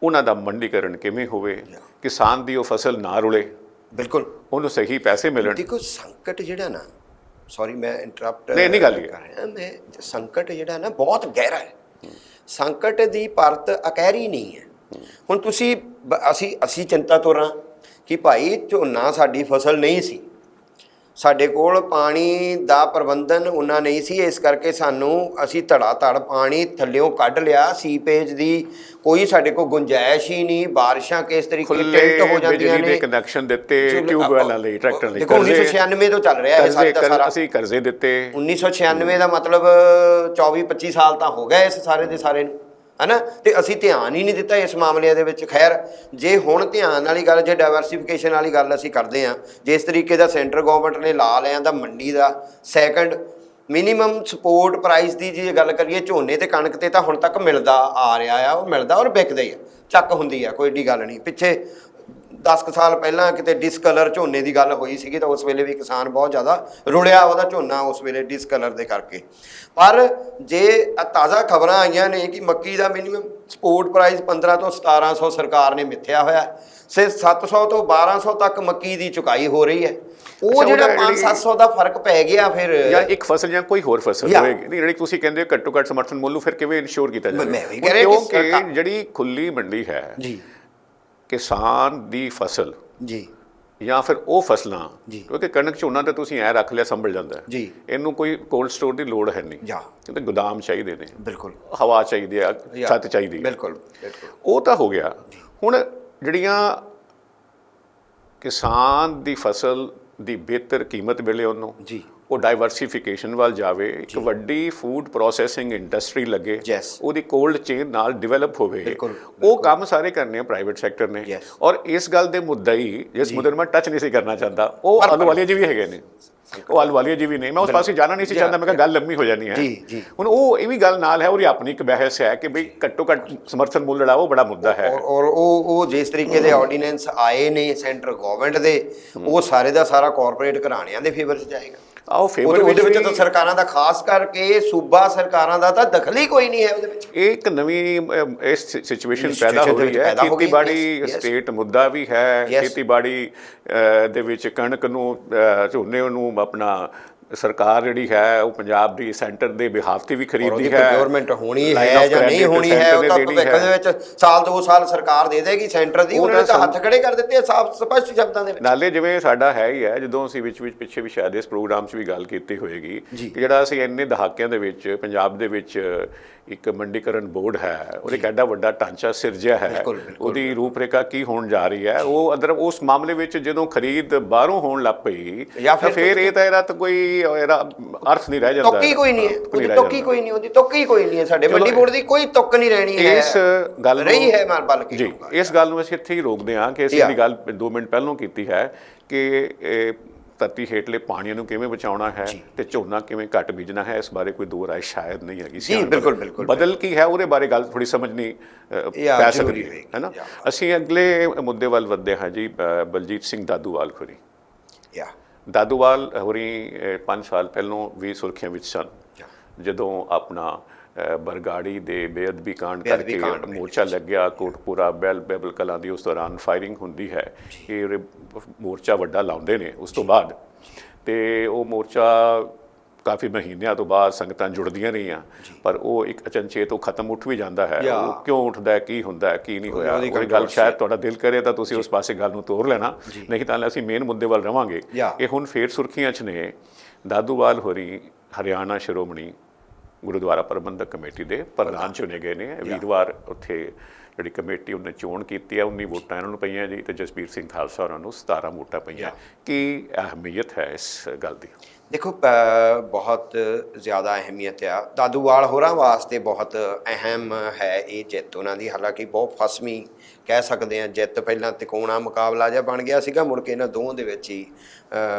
ਉਹਨਾਂ ਦਾ ਮੰਡੀਕਰਨ ਕਿਵੇਂ ਹੋਵੇ, ਕਿਸਾਨ ਦੀ ਉਹ ਫਸਲ ਨਾ ਰੁਲੇ, ਬਿਲਕੁਲ ਉਹਨੂੰ ਸਹੀ ਪੈਸੇ ਮਿਲਣ। ਦੇਖੋ ਸੰਕਟ ਜਿਹੜਾ ਨਾ, ਸੌਰੀ ਮੈਂ ਇੰਟਰਪਟ ਨਹੀਂ ਗੱਲ ਕਰ ਰਿਹਾ, ਮੈਂ ਸੰਕਟ ਜਿਹੜਾ ਨਾ ਬਹੁਤ ਗਹਿਰਾ ਹੈ। ਸੰਕਟ ਦੀ ਪਰਤ ਅਕਹਿਰੀ ਨਹੀਂ ਹੈ। ਹੁਣ ਤੁਸੀਂ ਅਸੀਂ ਚਿੰਤਾ ਤੋਂ ਰਾਂ ਕਿ ਭਾਈ ਝੋਨਾ ਸਾਡੀ ਫਸਲ ਨਹੀਂ ਸੀ, ਸਾਡੇ ਕੋਲ ਪਾਣੀ ਦਾ ਪ੍ਰਬੰਧਨ ਉਹਨਾਂ ਨਹੀਂ ਸੀ, ਇਸ ਕਰਕੇ ਅਸੀਂ ਧੜ ਪਾਣੀ ਥੱਲਿਓਂ ਕੱਢ ਲਿਆ, ਸੀਪੇਜ ਦੀ ਕੋਈ ਸਾਡੇ ਕੋਲ ਗੁੰਜਾਇਸ਼ ਹੀ ਨਹੀਂ, ਬਾਰਿਸ਼ਾਂ ਕਿਸ ਤਰੀਕੇ ਟਿਲਟ ਹੋ ਜਾਂਦੀਆਂ ਨੇ, ਕਨੈਕਸ਼ਨ ਦਿੱਤੇ ਟਿਊਬਵੈਲਾਂ ਲਈ, ਟਰੈਕਟਰ ਲਈ। ਦੇਖੋ 1996 ਤੋਂ ਚੱਲ ਰਿਹਾ ਇਹ ਸਾਰਾ, ਅਸੀਂ ਕਰਜ਼ੇ ਦਿੱਤੇ 1996 ਦਾ ਮਤਲਬ 24-25 ਸਾਲ ਤਾਂ ਹੋ ਗਏ ਇਸ ਸਾਰੇ ਦੇ ਸਾਰੇ ਨੂੰ, ਹੈ ਨਾ। ਤੇ ਅਸੀਂ ਧਿਆਨ ਹੀ ਨਹੀਂ ਦਿੱਤਾ ਇਸ ਮਾਮਲਿਆਂ ਦੇ ਵਿੱਚ। ਖੈਰ, ਜੇ ਹੁਣ ਧਿਆਨ ਵਾਲੀ ਗੱਲ, ਜੇ ਡਾਇਵਰਸੀਫਿਕੇਸ਼ਨ ਵਾਲੀ ਗੱਲ ਅਸੀਂ ਕਰਦੇ ਹਾਂ, ਜਿਸ ਤਰੀਕੇ ਦਾ ਸੈਂਟਰ ਗਵਰਨਮੈਂਟ ਨੇ ਲਾ ਲਿਆ ਦਾ ਮੰਡੀ ਦਾ, ਸੈਕੰਡ ਮਿਨੀਮਮ ਸਪੋਰਟ ਪ੍ਰਾਈਸ ਦੀ ਜੇ ਗੱਲ ਕਰੀਏ, ਝੋਨੇ ਤੇ ਕਣਕ ਤੇ ਤਾਂ ਹੁਣ ਤੱਕ ਮਿਲਦਾ ਆ ਰਿਹਾ ਆ, ਉਹ ਮਿਲਦਾ ਔਰ ਵਿਕਦਾ ਹੀ ਆ, ਚੱਕ ਹੁੰਦੀ ਆ, ਕੋਈ ਏਡੀ ਗੱਲ ਨਹੀਂ। ਪਿੱਛੇ 10 ਸਾਲ ਪਹਿਲਾਂ ਕਿਤੇ ਡਿਸਕਲਰ ਝੋਨੇ ਦੀ ਗੱਲ ਹੋਈ ਸੀਗੀ, ਤਾਂ ਉਸ ਵੇਲੇ ਵੀ ਕਿਸਾਨ ਬਹੁਤ ਜ਼ਿਆਦਾ ਰੁਲਿਆ ਉਹਦਾ ਝੋਨਾ ਉਸ ਵੇਲੇ ਡਿਸਕਲਰ ਦੇ ਕਰਕੇ। ਪਰ ਜੇ ਤਾਜ਼ਾ ਖਬਰਾਂ ਆਈਆਂ ਨੇ ਕਿ ਮੱਕੀ ਦਾ ਮਿਨੀਮਮ ਸਪੋਰਟ ਪ੍ਰਾਈਸ 1500 ਤੋਂ 1700 ਸਰਕਾਰ ਨੇ ਮਿੱਥਿਆ ਹੋਇਆ, ਸਿਰ 700 ਤੋਂ 1200 ਤੱਕ ਮੱਕੀ ਦੀ ਚੁਕਾਈ ਹੋ ਰਹੀ ਹੈ। ਉਹ ਜਿਹੜਾ 500-700 ਦਾ ਫਰਕ ਪੈ ਗਿਆ ਫਿਰ, ਜਾਂ ਇੱਕ ਫਸਲ ਜਾਂ ਕੋਈ ਹੋਰ ਫਸਲ ਹੋਏਗੀ, ਨਹੀਂ ਜਿਹੜੀ ਤੁਸੀਂ ਕਹਿੰਦੇ ਹੋ ਘੱਟੋ ਘੱਟ ਸਮਰਥਨ ਮੁੱਲ ਨੂੰ ਫਿਰ ਕਿਵੇਂ ਇਨਸ਼ੋਰ ਕੀਤਾ ਜਾਵੇ? ਕਿਉਂਕਿ ਜਿਹੜੀ ਖੁੱਲੀ ਮੰਡੀ ਹੈ ਜੀ, ਕਿਸਾਨ ਦੀ ਫਸਲ ਜੀ ਜਾਂ ਫਿਰ ਉਹ ਫਸਲਾਂ, ਕਿਉਂਕਿ ਕਣਕ ਝੋਨਾ ਤਾਂ ਤੁਸੀਂ ਐ ਰੱਖ ਲਿਆ ਸੰਭਲ ਜਾਂਦਾ ਜੀ, ਇਹਨੂੰ ਕੋਈ ਕੋਲਡ ਸਟੋਰ ਦੀ ਲੋੜ ਹੈ ਨਹੀਂ, ਕਿਉਂਕਿ ਗੋਦਾਮ ਚਾਹੀਦੇ ਨੇ, ਬਿਲਕੁਲ ਹਵਾ ਚਾਹੀਦੀ ਆ, ਛੱਤ ਚਾਹੀਦੀ, ਬਿਲਕੁਲ ਉਹ ਤਾਂ ਹੋ ਗਿਆ। ਹੁਣ ਜਿਹੜੀਆਂ ਕਿਸਾਨ ਦੀ ਫਸਲ ਦੀ ਬਿਹਤਰ ਕੀਮਤ ਮਿਲੇ ਉਹਨੂੰ ਜੀ, ਉਹ ਡਾਈਵਰਸੀਫਿਕੇਸ਼ਨ ਵੱਲ ਜਾਵੇ, ਇੱਕ ਵੱਡੀ ਫੂਡ ਪ੍ਰੋਸੈਸਿੰਗ ਇੰਡਸਟਰੀ ਲੱਗੇ, ਉਹਦੀ ਕੋਲਡ ਚੇਨ ਨਾਲ ਡਿਵੈਲਪ ਹੋਵੇ, ਉਹ ਕੰਮ ਸਾਰੇ ਕਰਨੇ ਆ ਪ੍ਰਾਈਵੇਟ ਸੈਕਟਰ ਨੇ। ਔਰ ਇਸ ਗੱਲ ਦੇ ਮੁੱਦਾ ਹੀ ਜਿਸ ਮੁੱਦੇ ਨੂੰ ਮੈਂ ਟੱਚ ਨਹੀਂ ਸੀ ਕਰਨਾ ਚਾਹੁੰਦਾ, ਉਹ ਆਲੂਵਾਲੀਆ ਜੀ ਵੀ ਹੈਗੇ ਨੇ, ਉਹ ਆਲੂਵਾਲੀਆ ਜੀ ਵੀ ਨੇ, ਮੈਂ ਉਸ ਪਾਸੇ ਜਾਣਾ ਨਹੀਂ ਸੀ ਚਾਹੁੰਦਾ, ਮੈਂ ਕਿਹਾ ਗੱਲ ਲੰਮੀ ਹੋ ਜਾਣੀ ਹੈ। ਹੁਣ ਉਹ ਇਹ ਵੀ ਗੱਲ ਨਾਲ ਹੈ, ਉਹਦੀ ਆਪਣੀ ਇੱਕ ਬਹਿਸ ਹੈ ਕਿ ਬਈ ਘੱਟੋ ਘੱਟ ਸਮਰਥਨ ਮੁੱਲ ਜਿਹੜਾ ਉਹ ਬੜਾ ਮੁੱਦਾ ਹੈ। ਔਰ ਉਹ ਜਿਸ ਤਰੀਕੇ ਦੇ ਆਰਡੀਨੈਂਸ ਆਏ ਨੇ ਸੈਂਟਰ ਗਵਰਨਮੈਂਟ ਦੇ, ਉਹ ਸਾਰੇ ਦਾ ਸਾਰਾ ਕਾਰਪੋਰੇਟ ਘਰਾਣਿਆਂ ਦੇ ਫੇਵਰ 'ਚ ਜਾਏਗਾ। ਉਹਦੇ ਵਿੱਚ ਤਾਂ ਸਰਕਾਰਾਂ ਦਾ, ਖਾਸ ਕਰਕੇ ਸੂਬਾ ਸਰਕਾਰਾਂ ਦਾ ਤਾਂ ਦਖਲ ਹੀ ਕੋਈ ਨਹੀਂ ਹੈ ਉਹਦੇ ਵਿੱਚ। ਇਹ ਇੱਕ ਨਵੀਂ ਇਸ ਸਿਚੁਏਸ਼ਨ ਪੈਦਾ ਹੋ ਰਹੀ ਹੈ। ਖੇਤੀਬਾੜੀ ਸਟੇਟ ਮੁੱਦਾ ਵੀ ਹੈ, ਖੇਤੀਬਾੜੀ ਦੇ ਵਿੱਚ ਕਣਕ ਨੂੰ, ਝੋਨੇ ਨੂੰ ਆਪਣਾ ਸਰਕਾਰ ਜਿਹੜੀ ਹੈ ਉਹ ਪੰਜਾਬ ਦੀ ਸੈਂਟਰ ਦੇ ਬਿਹਾਫ ਤੇ ਵੀ ਖਰੀਦਦੀ ਹੈ। ਗਵਰਨਮੈਂਟ ਹੋਣੀ ਹੈ ਜਾਂ ਨਹੀਂ ਹੋਣੀ ਹੈ, ਉਹ ਤਾਂ ਭਵਿੱਖ ਦੇ ਵਿੱਚ ਸਾਲ 2 ਸਾਲ ਸਰਕਾਰ ਦੇ ਦੇਗੀ ਸੈਂਟਰ ਦੀ। ਉਹਨਾਂ ਨੇ ਤਾਂ ਹੱਥ ਖੜੇ ਕਰ ਦਿੱਤੇ ਸਾਫ਼ ਸਪਸ਼ਟ ਸ਼ਬਦਾਂ ਦੇ ਵਿੱਚ। ਨਾਲੇ ਜਿਵੇਂ ਸਾਡਾ ਹੈ ਹੀ ਹੈ, ਜਦੋਂ ਅਸੀਂ ਵਿੱਚ ਪਿੱਛੇ ਵੀ ਸ਼ਾਇਦ ਇਸ ਪ੍ਰੋਗਰਾਮ 'ਚ ਵੀ ਗੱਲ ਕੀਤੀ ਹੋਏਗੀ ਕਿ ਜਿਹੜਾ ਅਸੀਂ ਇੰਨੇ ਦਹਾਕਿਆਂ ਦੇ ਵਿੱਚ ਪੰਜਾਬ ਦੇ ਵਿੱਚ ਇੱਕ ਮੰਡੀਕਰਨ ਬੋਰਡ ਹੈ, ਉਹਦੇ ਇੱਕ ਐਡਾ ਵੱਡਾ ਢਾਂਚਾ ਸਿਰਜਿਆ ਹੈ, ਉਹਦੀ ਰੂਪਰੇਖਾ ਕੀ ਹੋਣ ਜਾ ਰਹੀ ਹੈ, ਉਹ ਅੰਦਰ ਉਸ ਮਾਮਲੇ ਵਿੱਚ ਜਦੋਂ ਖਰੀਦ ਬਾਹਰੋਂ ਹੋਣ ਲੱਗ ਪਈ ਤਾਂ ਫਿਰ ਇਹਦਾ ਤਾਂ ਕੋਈ ਅਰਥ ਨਹੀਂ ਰਹਿ ਜਾਂਦਾ। ਤੁੱਕੀ ਕੋਈ ਨਹੀਂ ਹੈ, ਉਹਦੀ ਤੁੱਕੀ ਕੋਈ ਨਹੀਂ, ਉਹਦੀ ਤੁੱਕੀ ਕੋਈ ਨਹੀਂ ਹੈ, ਸਾਡੇ ਮੰਡੀ ਬੋਰਡ ਦੀ ਕੋਈ ਤੁੱਕ ਨਹੀਂ ਰਹਿਣੀ ਹੈ। ਇਸ ਗੱਲ ਰਹੀ ਹੈ ਬਲਕਿ ਜੀ, ਇਸ ਗੱਲ ਨੂੰ ਅਸੀਂ ਇੱਥੇ ਹੀ ਰੋਕਦੇ ਹਾਂ ਕਿ ਅਸੀਂ ਇਹਦੀ ਗੱਲ 2 ਮਿੰਟ ਪਹਿਲਾਂ ਕੀਤੀ ਹੈ ਕਿ ਧਰਤੀ ਹੇਠਲੇ ਪਾਣੀਆਂ ਨੂੰ ਕਿਵੇਂ ਬਚਾਉਣਾ ਹੈ ਤੇ ਝੋਨਾ ਕਿਵੇਂ ਘੱਟ ਬੀਜਣਾ ਹੈ, ਇਸ ਬਾਰੇ ਕੋਈ ਦੋ ਰਾਏ ਸ਼ਾਇਦ ਨਹੀਂ ਹੈਗੀ ਸੀ। ਬਿਲਕੁਲ ਬਿਲਕੁਲ ਬਦਲ ਕੀ ਹੈ ਉਹਦੇ ਬਾਰੇ ਗੱਲ ਥੋੜੀ ਸਮਝਣੀ ਪੈ ਸਕਦੀ ਹੈ ਨਾ। ਅਸੀਂ ਅਗਲੇ ਮੁੱਦੇ ਵੱਲ ਵਧਦੇ ਹਾਂ ਜੀ। ਬਲਜੀਤ ਸਿੰਘ ਦਾਦੂਵਾਲ ਹੋਰੀ, ਦਾਦੂਵਾਲ ਹੋਰੀ 5 ਸਾਲ ਪਹਿਲੋਂ ਵੀ ਸੁਰਖੀਆਂ ਵਿੱਚ ਸਨ, ਜਦੋਂ ਆਪਣਾ ਬਰਗਾੜੀ ਦੇ ਬੇਅਦਬੀ ਕਾਂਡ ਕਰਕੇ ਮੋਰਚਾ ਲੱਗਿਆ ਕੋਟਪੂਰਾ ਬੈਬਲ ਕਲਾਂ ਦੀ। ਉਸ ਦੌਰਾਨ ਫਾਇਰਿੰਗ ਹੁੰਦੀ ਹੈ, ਇਹ ਮੋਰਚਾ ਵੱਡਾ ਲਾਉਂਦੇ ਨੇ ਉਸ ਤੋਂ ਬਾਅਦ, ਤੇ ਉਹ ਮੋਰਚਾ ਕਾਫੀ ਮਹੀਨਿਆਂ ਤੋਂ ਬਾਅਦ ਸੰਗਤਾਂ ਜੁੜਦੀਆਂ ਰਹੀਆਂ, ਪਰ ਉਹ ਇੱਕ ਅਚਨਚੇਤ ਤੋਂ ਖਤਮ ਉੱਠ ਵੀ ਜਾਂਦਾ ਹੈ। ਉਹ ਕਿਉਂ ਉੱਠਦਾ ਹੈ, ਕੀ ਹੁੰਦਾ ਹੈ, ਕੀ ਨਹੀਂ ਹੋਇਆ, ਉਹ ਗੱਲ ਸ਼ਾਇਦ ਤੁਹਾਡਾ ਦਿਲ ਕਰੇ ਤਾਂ ਤੁਸੀਂ ਉਸ ਪਾਸੇ ਗੱਲ ਨੂੰ ਤੋਰ ਲੈਣਾ, ਨਹੀਂ ਤਾਂ ਅਸੀਂ ਮੇਨ ਮੁੱਦੇ ਵੱਲ ਰਵਾਂਗੇ। ਇਹ ਹੁਣ ਫੇਰ ਸੁਰਖੀਆਂ 'ਚ ਨੇ। ਦਾਦੂਵਾਲ ਹੋਰੀ ਹਰਿਆਣਾ ਸ਼੍ਰੋਮਣੀ ਗੁਰਦੁਆਰਾ ਪ੍ਰਬੰਧਕ ਕਮੇਟੀ ਦੇ ਪ੍ਰਧਾਨ ਚੁਣੇ ਗਏ ਨੇ। ਵੀਰਵਾਰ ਉੱਥੇ ਜਿਹੜੀ ਕਮੇਟੀ ਉਹਨੇ ਚੋਣ ਕੀਤੀ ਹੈ, 19 ਵੋਟਾਂ ਇਹਨਾਂ ਨੂੰ ਪਈਆਂ ਜੀ, ਤੇ ਜਸਬੀਰ ਸਿੰਘ ਖਾਲਸਾ ਉਹਨਾਂ ਨੂੰ 17 ਵੋਟਾਂ ਪਈਆਂ। ਕੀ ਅਹਿਮੀਅਤ ਹੈ ਇਸ ਗੱਲ ਦੀ? ਦੇਖੋ, ਬਹੁਤ ਜ਼ਿਆਦਾ ਅਹਿਮੀਅਤ ਆ। ਦਾਦੂਵਾਲ ਹੋਰਾਂ ਵਾਸਤੇ ਬਹੁਤ ਅਹਿਮ ਹੈ ਇਹ ਜਿੱਤ ਉਹਨਾਂ ਦੀ। ਹਾਲਾਂਕਿ ਬਹੁਤ ਫਸਵੀਂ ਕਹਿ ਸਕਦੇ ਹਾਂ ਜਿੱਤ, ਪਹਿਲਾਂ ਤਿਕੋਣਾ ਮੁਕਾਬਲਾ ਜਿਹਾ ਬਣ ਗਿਆ ਸੀਗਾ, ਮੁੜ ਕੇ ਇਹਨਾਂ ਦੋਵਾਂ ਦੇ ਵਿੱਚ ਹੀ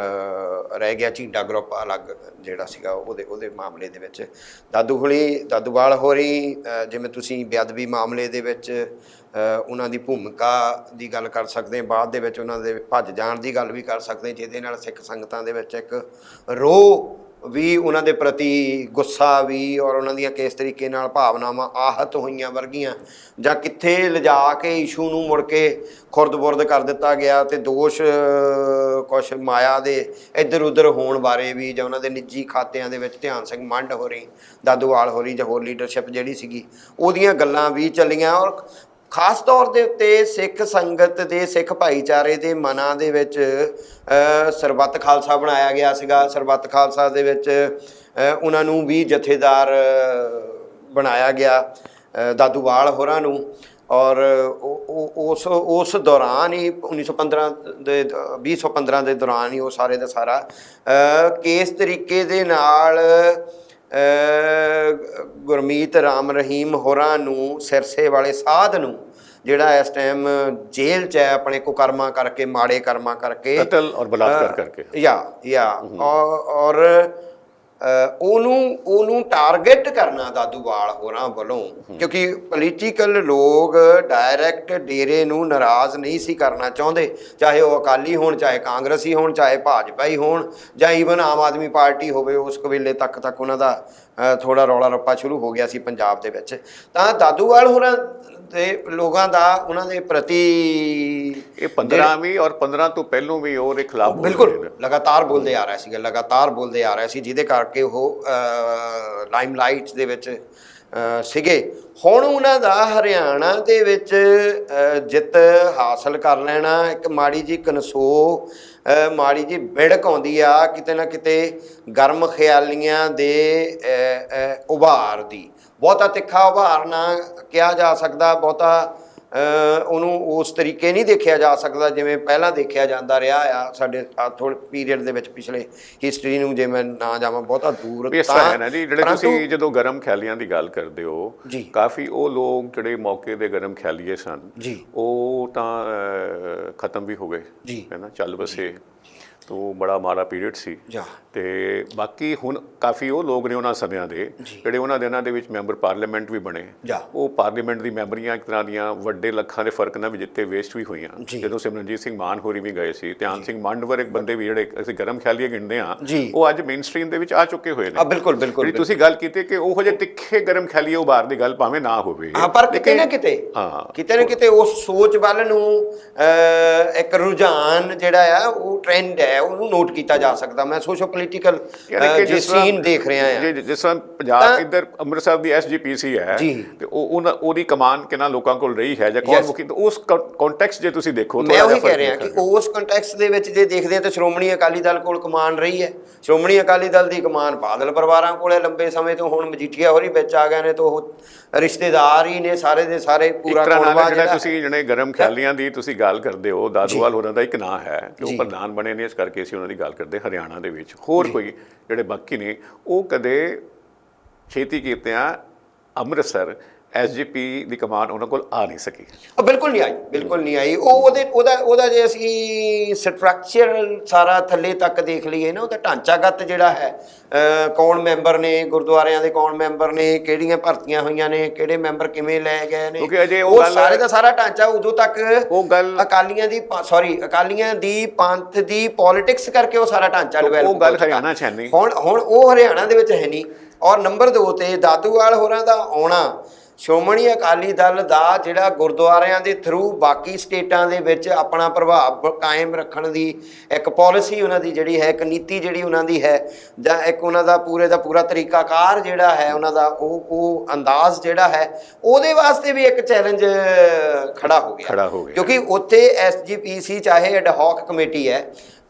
ਰਹਿ ਗਿਆ ਝੀਂਡਾ ਗਰੁੱਪ ਅਲੱਗ ਜਿਹੜਾ ਸੀਗਾ ਉਹਦੇ ਮਾਮਲੇ ਦੇ ਵਿੱਚ। ਦਾਦੂਵਾਲ ਹੋਰੀ ਜਿਵੇਂ ਤੁਸੀਂ ਬੇਅਦਬੀ ਮਾਮਲੇ ਦੇ ਵਿੱਚ ਉਹਨਾਂ ਦੀ ਭੂਮਿਕਾ ਦੀ ਗੱਲ ਕਰ ਸਕਦੇ ਹਾਂ, ਬਾਅਦ ਦੇ ਵਿੱਚ ਉਹਨਾਂ ਦੇ ਭੱਜ ਜਾਣ ਦੀ ਗੱਲ ਵੀ ਕਰ ਸਕਦੇ, ਜਿਹਦੇ ਨਾਲ ਸਿੱਖ ਸੰਗਤਾਂ ਦੇ ਵਿੱਚ ਇੱਕ ਰੋਹ ਵੀ, ਉਹਨਾਂ ਦੇ ਪ੍ਰਤੀ ਗੁੱਸਾ ਵੀ, ਔਰ ਉਹਨਾਂ ਦੀਆਂ ਕਿਸ ਤਰੀਕੇ ਨਾਲ ਭਾਵਨਾਵਾਂ ਆਹਤ ਹੋਈਆਂ ਵਰਗੀਆਂ, ਜਾਂ ਕਿੱਥੇ ਲਿਜਾ ਕੇ ਇਸ਼ੂ ਨੂੰ ਮੁੜ ਕੇ ਖੁਰਦ-ਬੁਰਦ ਕਰ ਦਿੱਤਾ ਗਿਆ, ਤੇ ਦੋਸ਼ ਕੁਛ ਮਾਇਆ ਦੇ ਇੱਧਰ ਉੱਧਰ ਹੋਣ ਬਾਰੇ ਵੀ, ਜਾਂ ਉਹਨਾਂ ਦੇ ਨਿੱਜੀ ਖਾਤਿਆਂ ਦੇ ਵਿੱਚ ਧਿਆਨ ਸਿੰਘ ਮੰਡ ਹੋਰੀ, ਦਾਦੂਵਾਲ ਹੋਰੀ ਜਾਂ ਹੋਰ ਲੀਡਰਸ਼ਿਪ ਜਿਹੜੀ ਸੀਗੀ, ਉਹਦੀਆਂ ਗੱਲਾਂ ਵੀ ਚੱਲੀਆਂ। ਔਰ ਖਾਸ ਤੌਰ ਦੇ ਉੱਤੇ ਸਿੱਖ ਸੰਗਤ ਦੇ, ਸਿੱਖ ਭਾਈਚਾਰੇ ਦੇ ਮਨਾਂ ਦੇ ਵਿੱਚ ਸਰਬੱਤ ਖਾਲਸਾ ਬਣਾਇਆ ਗਿਆ ਸੀਗਾ। ਸਰਬੱਤ ਖਾਲਸਾ ਦੇ ਵਿੱਚ ਉਹਨਾਂ ਨੂੰ ਵੀ ਜਥੇਦਾਰ ਬਣਾਇਆ ਗਿਆ, ਦਾਦੂਵਾਲ ਹੋਰਾਂ ਨੂੰ। ਔਰ ਉਸ ਦੌਰਾਨ ਹੀ 2015 ਦੇ ਦੌਰਾਨ ਹੀ ਉਹ ਸਾਰੇ ਦਾ ਸਾਰਾ ਕਿਸ ਤਰੀਕੇ ਦੇ ਨਾਲ ਗੁਰਮੀਤ ਰਾਮ ਰਹੀਮ ਹੋਰਾਂ ਨੂੰ, ਸਿਰਸੇ ਵਾਲੇ ਸਾਧ ਨੂੰ, ਜਿਹੜਾ ਇਸ ਟਾਈਮ ਜੇਲ੍ਹ 'ਚ ਹੈ ਆਪਣੇ ਕੁਕਰਮਾਂ ਕਰਕੇ, ਮਾੜੇ ਕਰਮਾਂ ਕਰਕੇ, ਕਤਲ ਔਰ ਬਲਾਤਕਾਰ ਕਰਕੇ, ਔਰ ਉਹਨੂੰ ਟਾਰਗੇਟ ਕਰਨਾ ਦਾਦੂਵਾਲ ਹੋਰਾਂ ਵੱਲੋਂ, ਕਿਉਂਕਿ ਪੋਲੀਟੀਕਲ ਲੋਕ ਡਾਇਰੈਕਟ ਡੇਰੇ ਨੂੰ ਨਾਰਾਜ਼ ਨਹੀਂ ਸੀ ਕਰਨਾ ਚਾਹੁੰਦੇ, ਚਾਹੇ ਉਹ ਅਕਾਲੀ ਹੋਣ, ਚਾਹੇ ਕਾਂਗਰਸੀ ਹੋਣ, ਚਾਹੇ ਭਾਜਪਾ ਹੀ ਹੋਣ, ਜਾਂ ਈਵਨ ਆਮ ਆਦਮੀ ਪਾਰਟੀ ਹੋਵੇ। ਉਸ ਵੇਲੇ ਤੱਕ ਉਹਨਾਂ ਦਾ ਥੋੜ੍ਹਾ ਰੌਲਾ ਰੱਪਾ ਸ਼ੁਰੂ ਹੋ ਗਿਆ ਸੀ ਪੰਜਾਬ ਦੇ ਵਿੱਚ। ਤਾਂ ਦਾਦੂਵਾਲ ਹੋਰਾਂ ਦੇ ਲੋਕਾਂ ਦਾ ਉਹਨਾਂ ਦੇ ਪ੍ਰਤੀ ਇਹ 15ਵੀਂ ਔਰ 15 ਤੋਂ ਪਹਿਲੋਂ ਵੀ ਉਹਦੇ ਖਿਲਾਫ ਬਿਲਕੁਲ ਲਗਾਤਾਰ ਬੋਲਦੇ ਆ ਰਿਹਾ ਸੀ, ਜਿਹਦੇ ਕਰਕੇ ਉਹ ਲਾਈਮਲਾਈਟ ਦੇ ਵਿੱਚ ਸੀਗੇ। ਹੁਣ ਉਹਨਾਂ ਦਾ ਹਰਿਆਣਾ ਦੇ ਵਿੱਚ ਜਿੱਤ ਹਾਸਲ ਕਰ ਲੈਣਾ, ਇੱਕ ਮਾੜੀ ਜੀ ਕਨਸੋ, ਮਾੜੀ ਜੀ ਬਿੜਕ ਆਉਂਦੀ ਆ ਕਿਤੇ ਨਾ ਕਿਤੇ ਗਰਮ ਖਿਆਲੀਆਂ ਦੇ ਉਭਾਰ ਦੀ। ਬਹੁਤਾ ਤਿੱਖਾ ਉਭਾਰ ਨਾ ਕਿਹਾ ਜਾ ਸਕਦਾ, ਬਹੁਤਾ ਉਹਨੂੰ ਉਸ ਤਰੀਕੇ ਨਹੀਂ ਦੇਖਿਆ ਜਾ ਸਕਦਾ ਜਿਵੇਂ ਪਹਿਲਾਂ ਦੇਖਿਆ ਜਾਂਦਾ ਰਿਹਾ ਆ ਸਾਡੇ ਥੋੜ੍ਹੇ ਪੀਰੀਅਡ ਦੇ ਵਿੱਚ, ਪਿਛਲੇ ਹਿਸਟਰੀ ਨੂੰ ਜੇ ਮੈਂ ਨਾ ਜਾਵਾਂ ਬਹੁਤਾ ਦੂਰ। ਤਾਂ ਜਿਹੜੇ ਤੁਸੀਂ ਜਦੋਂ ਗਰਮ ਖਿਆਲੀਆਂ ਦੀ ਗੱਲ ਕਰਦੇ ਹੋ, ਕਾਫੀ ਉਹ ਲੋਕ ਜਿਹੜੇ ਮੌਕੇ ਦੇ ਗਰਮ ਖਿਆਲੀਏ ਸਨ, ਉਹ ਤਾਂ ਖਤਮ ਵੀ ਹੋ ਗਏ, ਹੈ ਨਾ, ਚੱਲ ਵਸੇ। ਤੋਂ ਬੜਾ ਮਾੜਾ ਪੀਰੀਅਡ ਸੀ। ਤੇ ਬਾਕੀ ਹੁਣ ਕਾਫੀ ਉਹ ਲੋਕ ਨੇ ਉਹਨਾਂ ਸਮਿਆਂ ਦੇ ਜਿਹੜੇ ਉਹਨਾਂ ਦਿਨਾਂ ਦੇ ਵਿੱਚ ਮੈਂਬਰ ਪਾਰਲੀਮੈਂਟ ਵੀ ਬਣੇ। ਉਹ ਪਾਰਲੀਮੈਂਟ ਦੀ ਮੈਂਬਰੀਆਂ ਇੱਕ ਤਰ੍ਹਾਂ ਦੀਆਂ ਵੱਡੇ ਲੱਖਾਂ ਦੇ ਫਰਕ ਨਾਲ ਵੀ ਜਿੱਤੇ ਵੇਸਟ ਵੀ ਹੋਈਆਂ। ਜਦੋਂ ਸਿਮਰਨਜੀਤ ਸਿੰਘ ਮਾਨ ਹੋਰੀ ਵੀ ਗਏ ਸੀ, ਧਿਆਨ ਸਿੰਘ ਮੰਡ ਵਰਗੇ ਬੰਦੇ ਵੀ ਜਿਹੜੇ ਅਸੀਂ ਗਰਮ ਖਿਆਲੀਏ ਗਿਣਦੇ ਹਾਂ, ਉਹ ਅੱਜ ਮੇਨ ਸਟ੍ਰੀਮ ਦੇ ਵਿੱਚ ਆ ਚੁੱਕੇ ਹੋਏ ਨੇ। ਬਿਲਕੁਲ ਬਿਲਕੁਲ ਤੁਸੀਂ ਗੱਲ ਕੀਤੀ ਕਿ ਉਹੋ ਜਿਹੇ ਤਿੱਖੇ ਗਰਮ ਖਿਆਲੀਏ ਉਭਾਰ ਦੀ ਗੱਲ ਭਾਵੇਂ ਨਾ ਹੋਵੇ, ਪਰ ਕਿਤੇ ਨਾ ਕਿਤੇ ਉਸ ਸੋਚ ਵੱਲ ਨੂੰ ਇੱਕ ਰੁਝਾਨ ਜਿਹੜਾ ਆ, ਉਹ ਟ੍ਰੈਂਡ ਹੈ, ਉਹਨੂੰ ਨੋਟ ਕੀਤਾ ਜਾ ਸਕਦਾ। ਮੈਂ ਸੋਸ਼ੋ ਪੋਲੀਟੀਕਲ ਜੇ ਸੀਨ ਦੇਖ ਰਿਹਾ ਹਾਂ, ਜਿਸ ਤਰ੍ਹਾਂ ਪੰਜਾਬ ਇੱਧਰ ਅੰਮ੍ਰਿਤਸਰ ਦੀ SGPC ਹੈ, ਤੇ ਉਹਦੀ ਕਮਾਨ ਕਿੰਨਾ ਲੋਕਾਂ ਕੋਲ ਰਹੀ ਹੈ ਜਾਂ ਕੌਣ ਮੁਖੀ, ਉਸ ਕੰਟੈਕਸਟ ਜੇ ਤੁਸੀਂ ਦੇਖੋ, ਮੈਂ ਉਹੀ ਕਹਿ ਰਿਹਾ ਕਿ ਉਸ ਕੰਟੈਕਸਟ ਦੇ ਵਿੱਚ ਜੇ ਦੇਖਦੇ ਹਾਂ ਤਾਂ ਸ਼੍ਰੋਮਣੀ ਅਕਾਲੀ ਦਲ ਕੋਲ ਕਮਾਨ ਰਹੀ ਹੈ। ਸ਼੍ਰੋਮਣੀ ਅਕਾਲੀ ਦਲ ਦੀ ਕਮਾਨ ਬਾਦਲ ਪਰਿਵਾਰਾਂ ਕੋਲੇ ਲੰਬੇ ਸਮੇਂ ਤੋਂ, ਹੁਣ ਮਜੀਠੀਆ ਹੋਰੀ ਵਿੱਚ ਆ ਗਏ ਨੇ, ਤਾਂ ਉਹ ਰਿਸ਼ਤੇਦਾਰ ਹੀ ਨੇ ਸਾਰੇ ਦੇ ਸਾਰੇ। ਪੂਰਾ ਜਿਹੜਾ ਤੁਸੀਂ ਜਿਹੜੇ ਗਰਮ ਖਿਆਲੀਆਂ ਦੀ ਤੁਸੀਂ ਗੱਲ ਕਰਦੇ ਹੋ, ਦਾਦੂਵਾਲ ਹੋਰਾਂ ਦਾ ਇੱਕ ਨਾਂ ਹੈ ਕਿ ਉਹ ਪ੍ਰਧਾਨ ਬਣੇ ਨੇ, ਇਸ ਕਰਕੇ ਅਸੀਂ ਉਹਨਾਂ ਦੀ ਗੱਲ ਕਰਦੇ ਹਰਿਆਣਾ ਦੇ ਵਿੱਚ। ਹੋਰ ਕੋਈ ਜਿਹੜੇ ਬਾਕੀ ਨੇ ਉਹ ਕਦੇ ਛੇਤੀ ਕੀਤਿਆਂ ਅੰਮ੍ਰਿਤਸਰ SGP ਦੀ ਕਮਾਨ ਉਹਨਾਂ ਕੋਲ ਆ ਨਹੀਂ ਸਕੀ। ਬਿਲਕੁਲ ਨਹੀਂ ਆਈ। ਉਹਦਾ ਜੇ ਅਸੀਂ ਸਟਰਕਚਰਲ ਸਾਰਾ ਥੱਲੇ ਤੱਕ ਦੇਖ ਲਈਏ ਨਾ, ਉਹਦਾ ਢਾਂਚਾਗਤ ਜਿਹੜਾ ਹੈ, ਕੌਣ ਮੈਂਬਰ ਨੇ ਗੁਰਦੁਆਰਿਆਂ ਦੇ, ਕੌਣ ਮੈਂਬਰ ਨੇ, ਕਿਹੜੀਆਂ ਭਰਤੀਆਂ ਹੋਈਆਂ ਨੇ, ਕਿਹੜੇ ਮੈਂਬਰ ਕਿਵੇਂ ਲੈ ਗਏ ਨੇ, ਉਹ ਸਾਰੇ ਦਾ ਸਾਰਾ ਢਾਂਚਾ ਉਦੋਂ ਤੱਕ ਅਕਾਲੀਆਂ ਦੀ ਪੰਥ ਦੀ ਪੋਲਿਟਿਕਸ ਕਰਕੇ ਉਹ ਸਾਰਾ ਢਾਂਚਾ ਡਿਵੈਲਪ। ਉਹ ਗੱਲ ਹਰਿਆਣਾ 'ਚ ਹੈ ਨਹੀਂ, ਹੁਣ ਉਹ ਹਰਿਆਣਾ ਦੇ ਵਿੱਚ ਹੈ ਨਹੀਂ। ਔਰ ਨੰਬਰ 2 ਤੇ ਦਾਦੂਵਾਲ ਹੋਰਾਂ ਦਾ ਆਉਣਾ ਸ਼੍ਰੋਮਣੀ ਅਕਾਲੀ ਦਲ ਦਾ ਜਿਹੜਾ ਗੁਰਦੁਆਰਿਆਂ ਦੇ ਥਰੂ ਬਾਕੀ ਸਟੇਟਾਂ ਦੇ ਵਿੱਚ ਆਪਣਾ ਪ੍ਰਭਾਵ ਕਾਇਮ ਰੱਖਣ ਦੀ ਇੱਕ ਪਾਲਿਸੀ ਉਹਨਾਂ ਦੀ ਜਿਹੜੀ ਹੈ, ਇੱਕ ਨੀਤੀ ਜਿਹੜੀ ਉਹਨਾਂ ਦੀ ਹੈ, ਜਾਂ ਇੱਕ ਉਹਨਾਂ ਦਾ ਪੂਰੇ ਦਾ ਪੂਰਾ ਤਰੀਕਾਕਾਰ ਜਿਹੜਾ ਹੈ ਉਹਨਾਂ ਦਾ, ਉਹ ਅੰਦਾਜ਼ ਜਿਹੜਾ ਹੈ, ਉਹਦੇ ਵਾਸਤੇ ਵੀ ਇੱਕ ਚੈਲੰਜ ਖੜਾ ਹੋ ਗਿਆ ਕਿਉਂਕਿ ਉੱਥੇ SGPC ਚਾਹੇ ਐਡਹੌਕ ਕਮੇਟੀ ਹੈ,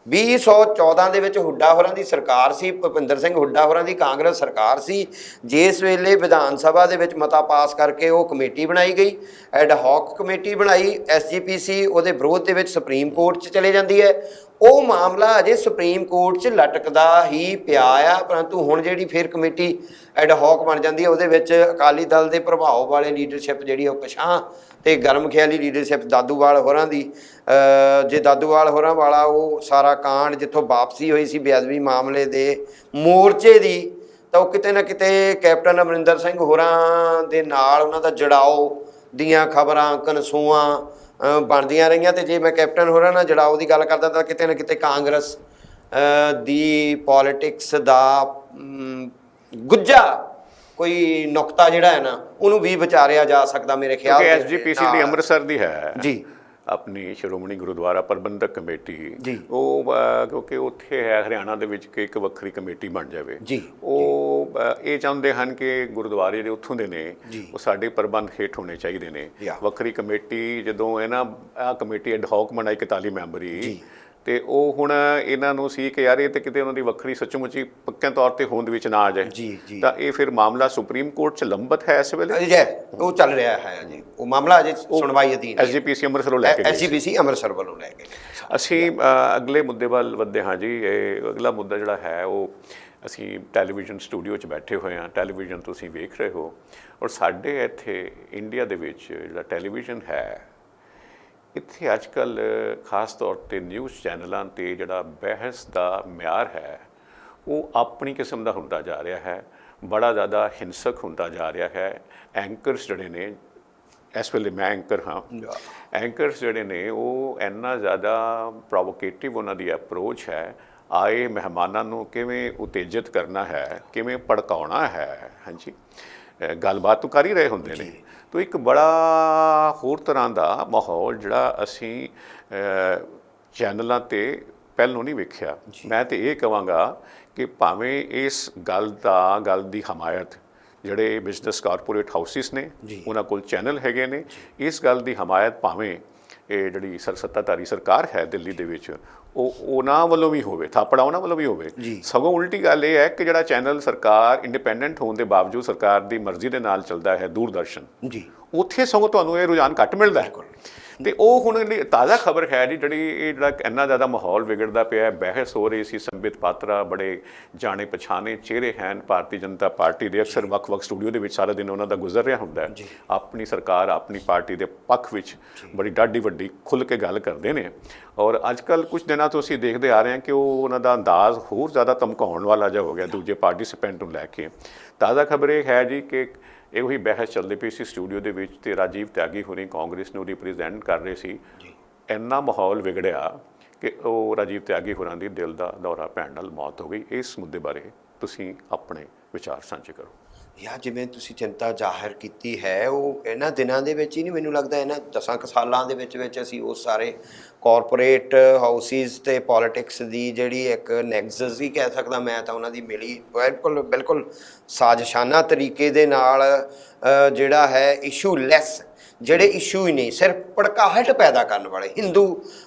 2014 ਦੇ ਵਿੱਚ ਹੁੱਡਾ ਹੋਰਾਂ ਦੀ ਸਰਕਾਰ ਸੀ, ਭੁਪਿੰਦਰ ਸਿੰਘ ਹੁੱਡਾ ਹੋਰਾਂ ਦੀ ਕਾਂਗਰਸ ਸਰਕਾਰ ਸੀ, ਜਿਸ ਵੇਲੇ ਵਿਧਾਨ ਸਭਾ ਦੇ ਵਿੱਚ ਮਤਾ ਪਾਸ ਕਰਕੇ ਉਹ ਕਮੇਟੀ ਬਣਾਈ ਗਈ, ਐਡਹੌਕ ਕਮੇਟੀ ਬਣਾਈ। SGPC ਉਹਦੇ ਵਿਰੋਧ ਦੇ ਵਿੱਚ ਸੁਪਰੀਮ ਕੋਰਟ 'ਚ ਚਲੇ ਜਾਂਦੀ ਹੈ। ਉਹ ਮਾਮਲਾ ਅਜੇ ਸੁਪਰੀਮ ਕੋਰਟ 'ਚ ਲਟਕਦਾ ਹੀ ਪਿਆ ਆ, ਪਰੰਤੂ ਹੁਣ ਜਿਹੜੀ ਫਿਰ ਕਮੇਟੀ ਐਡਹੌਕ ਬਣ ਜਾਂਦੀ ਹੈ, ਉਹਦੇ ਵਿੱਚ ਅਕਾਲੀ ਦਲ ਦੇ ਪ੍ਰਭਾਵ ਵਾਲੇ ਲੀਡਰਸ਼ਿਪ ਜਿਹੜੀ ਉਹ ਪਿਛਾਂਹ ਤੇ ਗਰਮ ਖਿਆਲੀ ਲੀਡਰਸ਼ਿਪ ਦਾਦੂਵਾਲ ਹੋਰਾਂ ਦੀ, ਜੇ ਦਾਦੂਵਾਲ ਹੋਰਾਂ ਵਾਲਾ ਉਹ ਸਾਰਾ ਕਾਂਡ ਜਿੱਥੋਂ ਵਾਪਸੀ ਹੋਈ ਸੀ ਬੇਅਦਬੀ ਮਾਮਲੇ ਦੇ ਮੋਰਚੇ ਦੀ, ਤਾਂ ਉਹ ਕਿਤੇ ਨਾ ਕਿਤੇ ਕੈਪਟਨ ਅਮਰਿੰਦਰ ਸਿੰਘ ਹੋਰਾਂ ਦੇ ਨਾਲ ਉਹਨਾਂ ਦਾ ਜੜਾਓ ਦੀਆਂ ਖਬਰਾਂ ਕਨਸੂਆਂ ਬਣਦੀਆਂ ਰਹੀਆਂ। ਤੇ ਜੇ ਮੈਂ ਕੈਪਟਨ ਹੋਰਾਂ ਨਾਲ ਜੜਾਓ ਦੀ ਗੱਲ ਕਰਦਾ ਤਾਂ ਕਿਤੇ ਨਾ ਕਿਤੇ ਕਾਂਗਰਸ ਦੀ ਪੋਲੀਟਿਕਸ ਦਾ ਗੁੱਜਾ ਕੋਈ ਨੁਕਤਾ ਜਿਹੜਾ ਹੈ ਨਾ, ਉਹਨੂੰ ਵੀ ਵਿਚਾਰਿਆ ਜਾ ਸਕਦਾ ਮੇਰੇ ਖਿਆਲ ਤੇ। SGPC ਦੀ ਅੰਮ੍ਰਿਤਸਰ ਦੀ ਹੈ ਜੀ, ਆਪਣੀ ਸ਼੍ਰੋਮਣੀ ਗੁਰਦੁਆਰਾ ਪ੍ਰਬੰਧਕ ਕਮੇਟੀ ਜੀ, ਉਹ ਕਿਉਂਕਿ ਉੱਥੇ ਹੈ ਹਰਿਆਣਾ ਦੇ ਵਿੱਚ ਕਿ ਇੱਕ ਵੱਖਰੀ ਕਮੇਟੀ ਬਣ ਜਾਵੇ ਜੀ। ਉਹ ਇਹ ਚਾਹੁੰਦੇ ਹਨ ਕਿ ਗੁਰਦੁਆਰੇ ਜਿਹੜੇ ਉੱਥੋਂ ਦੇ ਨੇ ਉਹ ਸਾਡੇ ਪ੍ਰਬੰਧ ਹੇਠ ਹੋਣੇ ਚਾਹੀਦੇ ਨੇ। ਵੱਖਰੀ ਕਮੇਟੀ ਜਦੋਂ ਇਹ ਨਾ ਆਹ ਕਮੇਟੀ ਐਡਹੌਕ ਬਣਾਈ 41 ਮੈਂਬਰੀ, ਤੇ ਉਹ ਹੁਣ ਇਹਨਾਂ ਨੂੰ ਸੀ ਕਿ ਯਾਰ ਇਹ ਤੇ ਕਿਤੇ ਉਹਨਾਂ ਦੀ ਵੱਖਰੀ ਸੱਚਮੁੱਚੀ ਪੱਕੇ ਤੌਰ ਤੇ ਹੋਂਦ ਵਿੱਚ ਨਾ ਆ ਜਾਏ, ਤਾਂ ਇਹ ਫਿਰ ਮਾਮਲਾ ਸੁਪਰੀਮ ਕੋਰਟ 'ਚ ਲੰਬਤ ਹੈ ਇਸ ਵੇਲੇ, ਉਹ ਚੱਲ ਰਿਹਾ ਹੈ ਜੀ, ਉਹ ਮਾਮਲਾ ਅਜੇ ਸੁਣਵਾਈ ਅਧੀਨ SGPC ਅੰਮ੍ਰਿਤਸਰੋਂ ਲੈ ਕੇ SGPC ਅੰਮ੍ਰਿਤਸਰ ਵੱਲੋਂ ਲੈ ਕੇ। ਅਸੀਂ ਅਗਲੇ ਮੁੱਦੇ ਵੱਲ ਵੱਧਦੇ ਹਾਂ ਜੀ। ਇਹ ਅਗਲਾ ਮੁੱਦਾ ਜਿਹੜਾ ਹੈ ਉਹ ਅਸੀਂ ਟੈਲੀਵਿਜ਼ਨ ਸਟੂਡੀਓ 'ਚ ਬੈਠੇ ਹੋਏ ਹਾਂ, ਟੈਲੀਵਿਜ਼ਨ ਤੁਸੀਂ ਵੇਖ ਰਹੇ ਹੋ, ਔਰ ਸਾਡੇ ਇੱਥੇ ਇੰਡੀਆ ਦੇ ਵਿੱਚ ਜਿਹੜਾ ਟੈਲੀਵਿਜ਼ਨ ਹੈ, ਇੱਥੇ ਅੱਜ ਕੱਲ੍ਹ ਖਾਸ ਤੌਰ 'ਤੇ ਨਿਊਜ਼ ਚੈਨਲਾਂ 'ਤੇ ਜਿਹੜਾ ਬਹਿਸ ਦਾ ਮਿਆਰ ਹੈ ਉਹ ਆਪਣੀ ਕਿਸਮ ਦਾ ਹੁੰਦਾ ਜਾ ਰਿਹਾ ਹੈ, ਬੜਾ ਜ਼ਿਆਦਾ ਹਿੰਸਕ ਹੁੰਦਾ ਜਾ ਰਿਹਾ ਹੈ। ਐਂਕਰਸ ਜਿਹੜੇ ਨੇ, ਇਸ ਵੇਲੇ ਮੈਂ ਐਂਕਰ ਹਾਂ, ਐਂਕਰਸ ਜਿਹੜੇ ਨੇ ਉਹ ਇੰਨਾ ਜ਼ਿਆਦਾ ਪ੍ਰੋਵੋਕੇਟਿਵ ਉਹਨਾਂ ਦੀ ਅਪਰੋਚ ਹੈ, ਆਏ ਮਹਿਮਾਨਾਂ ਨੂੰ ਕਿਵੇਂ ਉਤੇਜਿਤ ਕਰਨਾ ਹੈ, ਕਿਵੇਂ ਭੜਕਾਉਣਾ ਹੈ, ਹਾਂਜੀ ਗੱਲਬਾਤ ਤਾਂ ਕਰ ਹੀ ਰਹੇ ਹੁੰਦੇ ਨੇ। ਤੋ ਇੱਕ ਬੜਾ ਹੋਰ ਤਰ੍ਹਾਂ ਦਾ ਮਾਹੌਲ ਜਿਹੜਾ ਅਸੀਂ ਚੈਨਲਾਂ 'ਤੇ ਪਹਿਲੋਂ ਨਹੀਂ ਵੇਖਿਆ। ਮੈਂ ਤਾਂ ਇਹ ਕਹਾਂਗਾ ਕਿ ਭਾਵੇਂ ਇਸ ਗੱਲ ਦੀ ਹਮਾਇਤ ਜਿਹੜੇ ਬਿਜ਼ਨਸ ਕਾਰਪੋਰੇਟ ਹਾਊਸਿਸ ਨੇ ਉਹਨਾਂ ਕੋਲ ਚੈਨਲ ਹੈਗੇ ਨੇ, ਇਸ ਗੱਲ ਦੀ ਹਮਾਇਤ ਭਾਵੇਂ ਇਹ ਜਿਹੜੀ ਸੱਤਾਧਾਰੀ ਸਰਕਾਰ ਹੈ ਦਿੱਲੀ ਦੇ ਵਿੱਚ ਉਹ ਉਹਨਾਂ ਵੱਲੋਂ ਵੀ ਹੋਵੇ, ਥਾਪੜਾ ਉਹਨਾਂ ਵੱਲੋਂ ਵੀ ਹੋਵੇ। ਸਗੋਂ ਉਲਟੀ ਗੱਲ ਇਹ ਹੈ ਕਿ ਜਿਹੜਾ ਚੈਨਲ ਸਰਕਾਰ ਇੰਡੀਪੈਂਡੈਂਟ ਹੋਣ ਦੇ ਬਾਵਜੂਦ ਸਰਕਾਰ ਦੀ ਮਰਜ਼ੀ ਦੇ ਨਾਲ ਚੱਲਦਾ ਹੈ, ਦੂਰਦਰਸ਼ਨ, ਉੱਥੇ ਸਗੋਂ ਤੁਹਾਨੂੰ ਇਹ ਰੁਝਾਨ ਘੱਟ ਮਿਲਦਾ ਹੈ। ਤੇ ਉਹ ਹੁਣ ਤਾਜ਼ਾ ਖਬਰ ਹੈ ਜੀ, ਜਿਹੜਾ ਇੰਨਾ ਜ਼ਿਆਦਾ ਮਾਹੌਲ ਵਿਗੜਦਾ ਪਿਆ, ਬਹਿਸ ਹੋ ਰਹੀ ਸੀ, ਸੰਬਿਤ ਪਾਤਰਾ ਬੜੇ ਜਾਣੇ ਪਛਾਣੇ ਚਿਹਰੇ ਹਨ ਭਾਰਤੀ ਜਨਤਾ ਪਾਰਟੀ ਦੇ, ਅਕਸਰ ਵੱਖ-ਵੱਖ ਸਟੂਡੀਓ ਦੇ ਵਿੱਚ ਸਾਰਾ ਦਿਨ ਉਹਨਾਂ ਦਾ ਗੁਜ਼ਰ ਰਿਹਾ ਹੁੰਦਾ ਹੈ, ਆਪਣੀ ਸਰਕਾਰ ਆਪਣੀ ਪਾਰਟੀ ਦੇ ਪੱਖ ਵਿੱਚ ਬੜੀ ਡਾਢੀ ਵੱਡੀ ਖੁੱਲ੍ਹ ਕੇ ਗੱਲ ਕਰਦੇ ਨੇ। ਔਰ ਅੱਜ ਕੱਲ੍ਹ ਕੁਝ ਦਿਨਾਂ ਤੋਂ ਅਸੀਂ ਦੇਖਦੇ ਆ ਰਹੇ ਹਾਂ ਕਿ ਉਹਨਾਂ ਦਾ ਅੰਦਾਜ਼ ਹੋਰ ਜ਼ਿਆਦਾ ਧਮਕਾਉਣ ਵਾਲਾ ਜਿਹਾ ਹੋ ਗਿਆ ਦੂਜੇ ਪਾਰਟੀਸਿਪੈਂਟ ਨੂੰ ਲੈ ਕੇ। ਤਾਜ਼ਾ ਖਬਰ ਇਹ ਹੈ ਜੀ ਕਿ ਇਹੋ ਹੀ ਬਹਿਸ ਚੱਲਦੀ ਪਈ ਸੀ ਸਟੂਡੀਓ ਦੇ ਵਿੱਚ, ਤੇ ਰਾਜੀਵ ਤਿਆਗੀ ਹੋਣੀ ਕਾਂਗਰਸ ਨੂੰ ਰਿਪਰੈਜ਼ੈਂਟ ਕਰ ਰਹੇ ਸੀ। ਇੰਨਾ ਮਾਹੌਲ ਵਿਗੜਿਆ ਕਿ ਉਹ ਰਾਜੀਵ ਤਿਆਗੀ ਹੋਰਾਂ ਦੀ ਦਿਲ ਦਾ ਦੌਰਾ ਪੈਣ ਨਾਲ ਮੌਤ ਹੋ ਗਈ। ਇਸ ਮੁੱਦੇ ਬਾਰੇ ਤੁਸੀਂ ਆਪਣੇ ਵਿਚਾਰ ਸਾਂਝੇ ਕਰੋ। ਯਾ ਜਿਵੇਂ ਤੁਸੀਂ ਚਿੰਤਾ ਜ਼ਾਹਿਰ ਕੀਤੀ ਹੈ, ਉਹ ਇਹਨਾਂ ਦਿਨਾਂ ਦੇ ਵਿੱਚ ਹੀ ਨਹੀਂ, ਮੈਨੂੰ ਲੱਗਦਾ ਇਹਨਾਂ 10 ਕੁ ਸਾਲਾਂ ਦੇ ਵਿੱਚ ਅਸੀਂ ਉਹ ਸਾਰੇ ਕਾਰਪੋਰੇਟ ਹਾਊਸਿਸ ਤੇ ਪੋਲੀਟਿਕਸ ਦੀ ਜਿਹੜੀ ਇੱਕ ਨੈਗਜ਼ਸ ਹੀ ਕਹਿ ਸਕਦਾ ਮੈਂ ਤਾਂ, ਉਹਨਾਂ ਦੀ ਮਿਲੀ ਬਿਲਕੁਲ ਸਾਜ਼ਿਸ਼ਾਨਾ ਤਰੀਕੇ ਦੇ ਨਾਲ ਜਿਹੜਾ ਹੈ ਇਸ਼ੂ ਲੈਸ, ਜਿਹੜੇ ਇਸ਼ੂ ਹੀ ਨਹੀਂ, ਸਿਰਫ ਭੜਕਾਹਟ ਪੈਦਾ ਕਰਨ ਵਾਲੇ, ਹਿੰਦੂ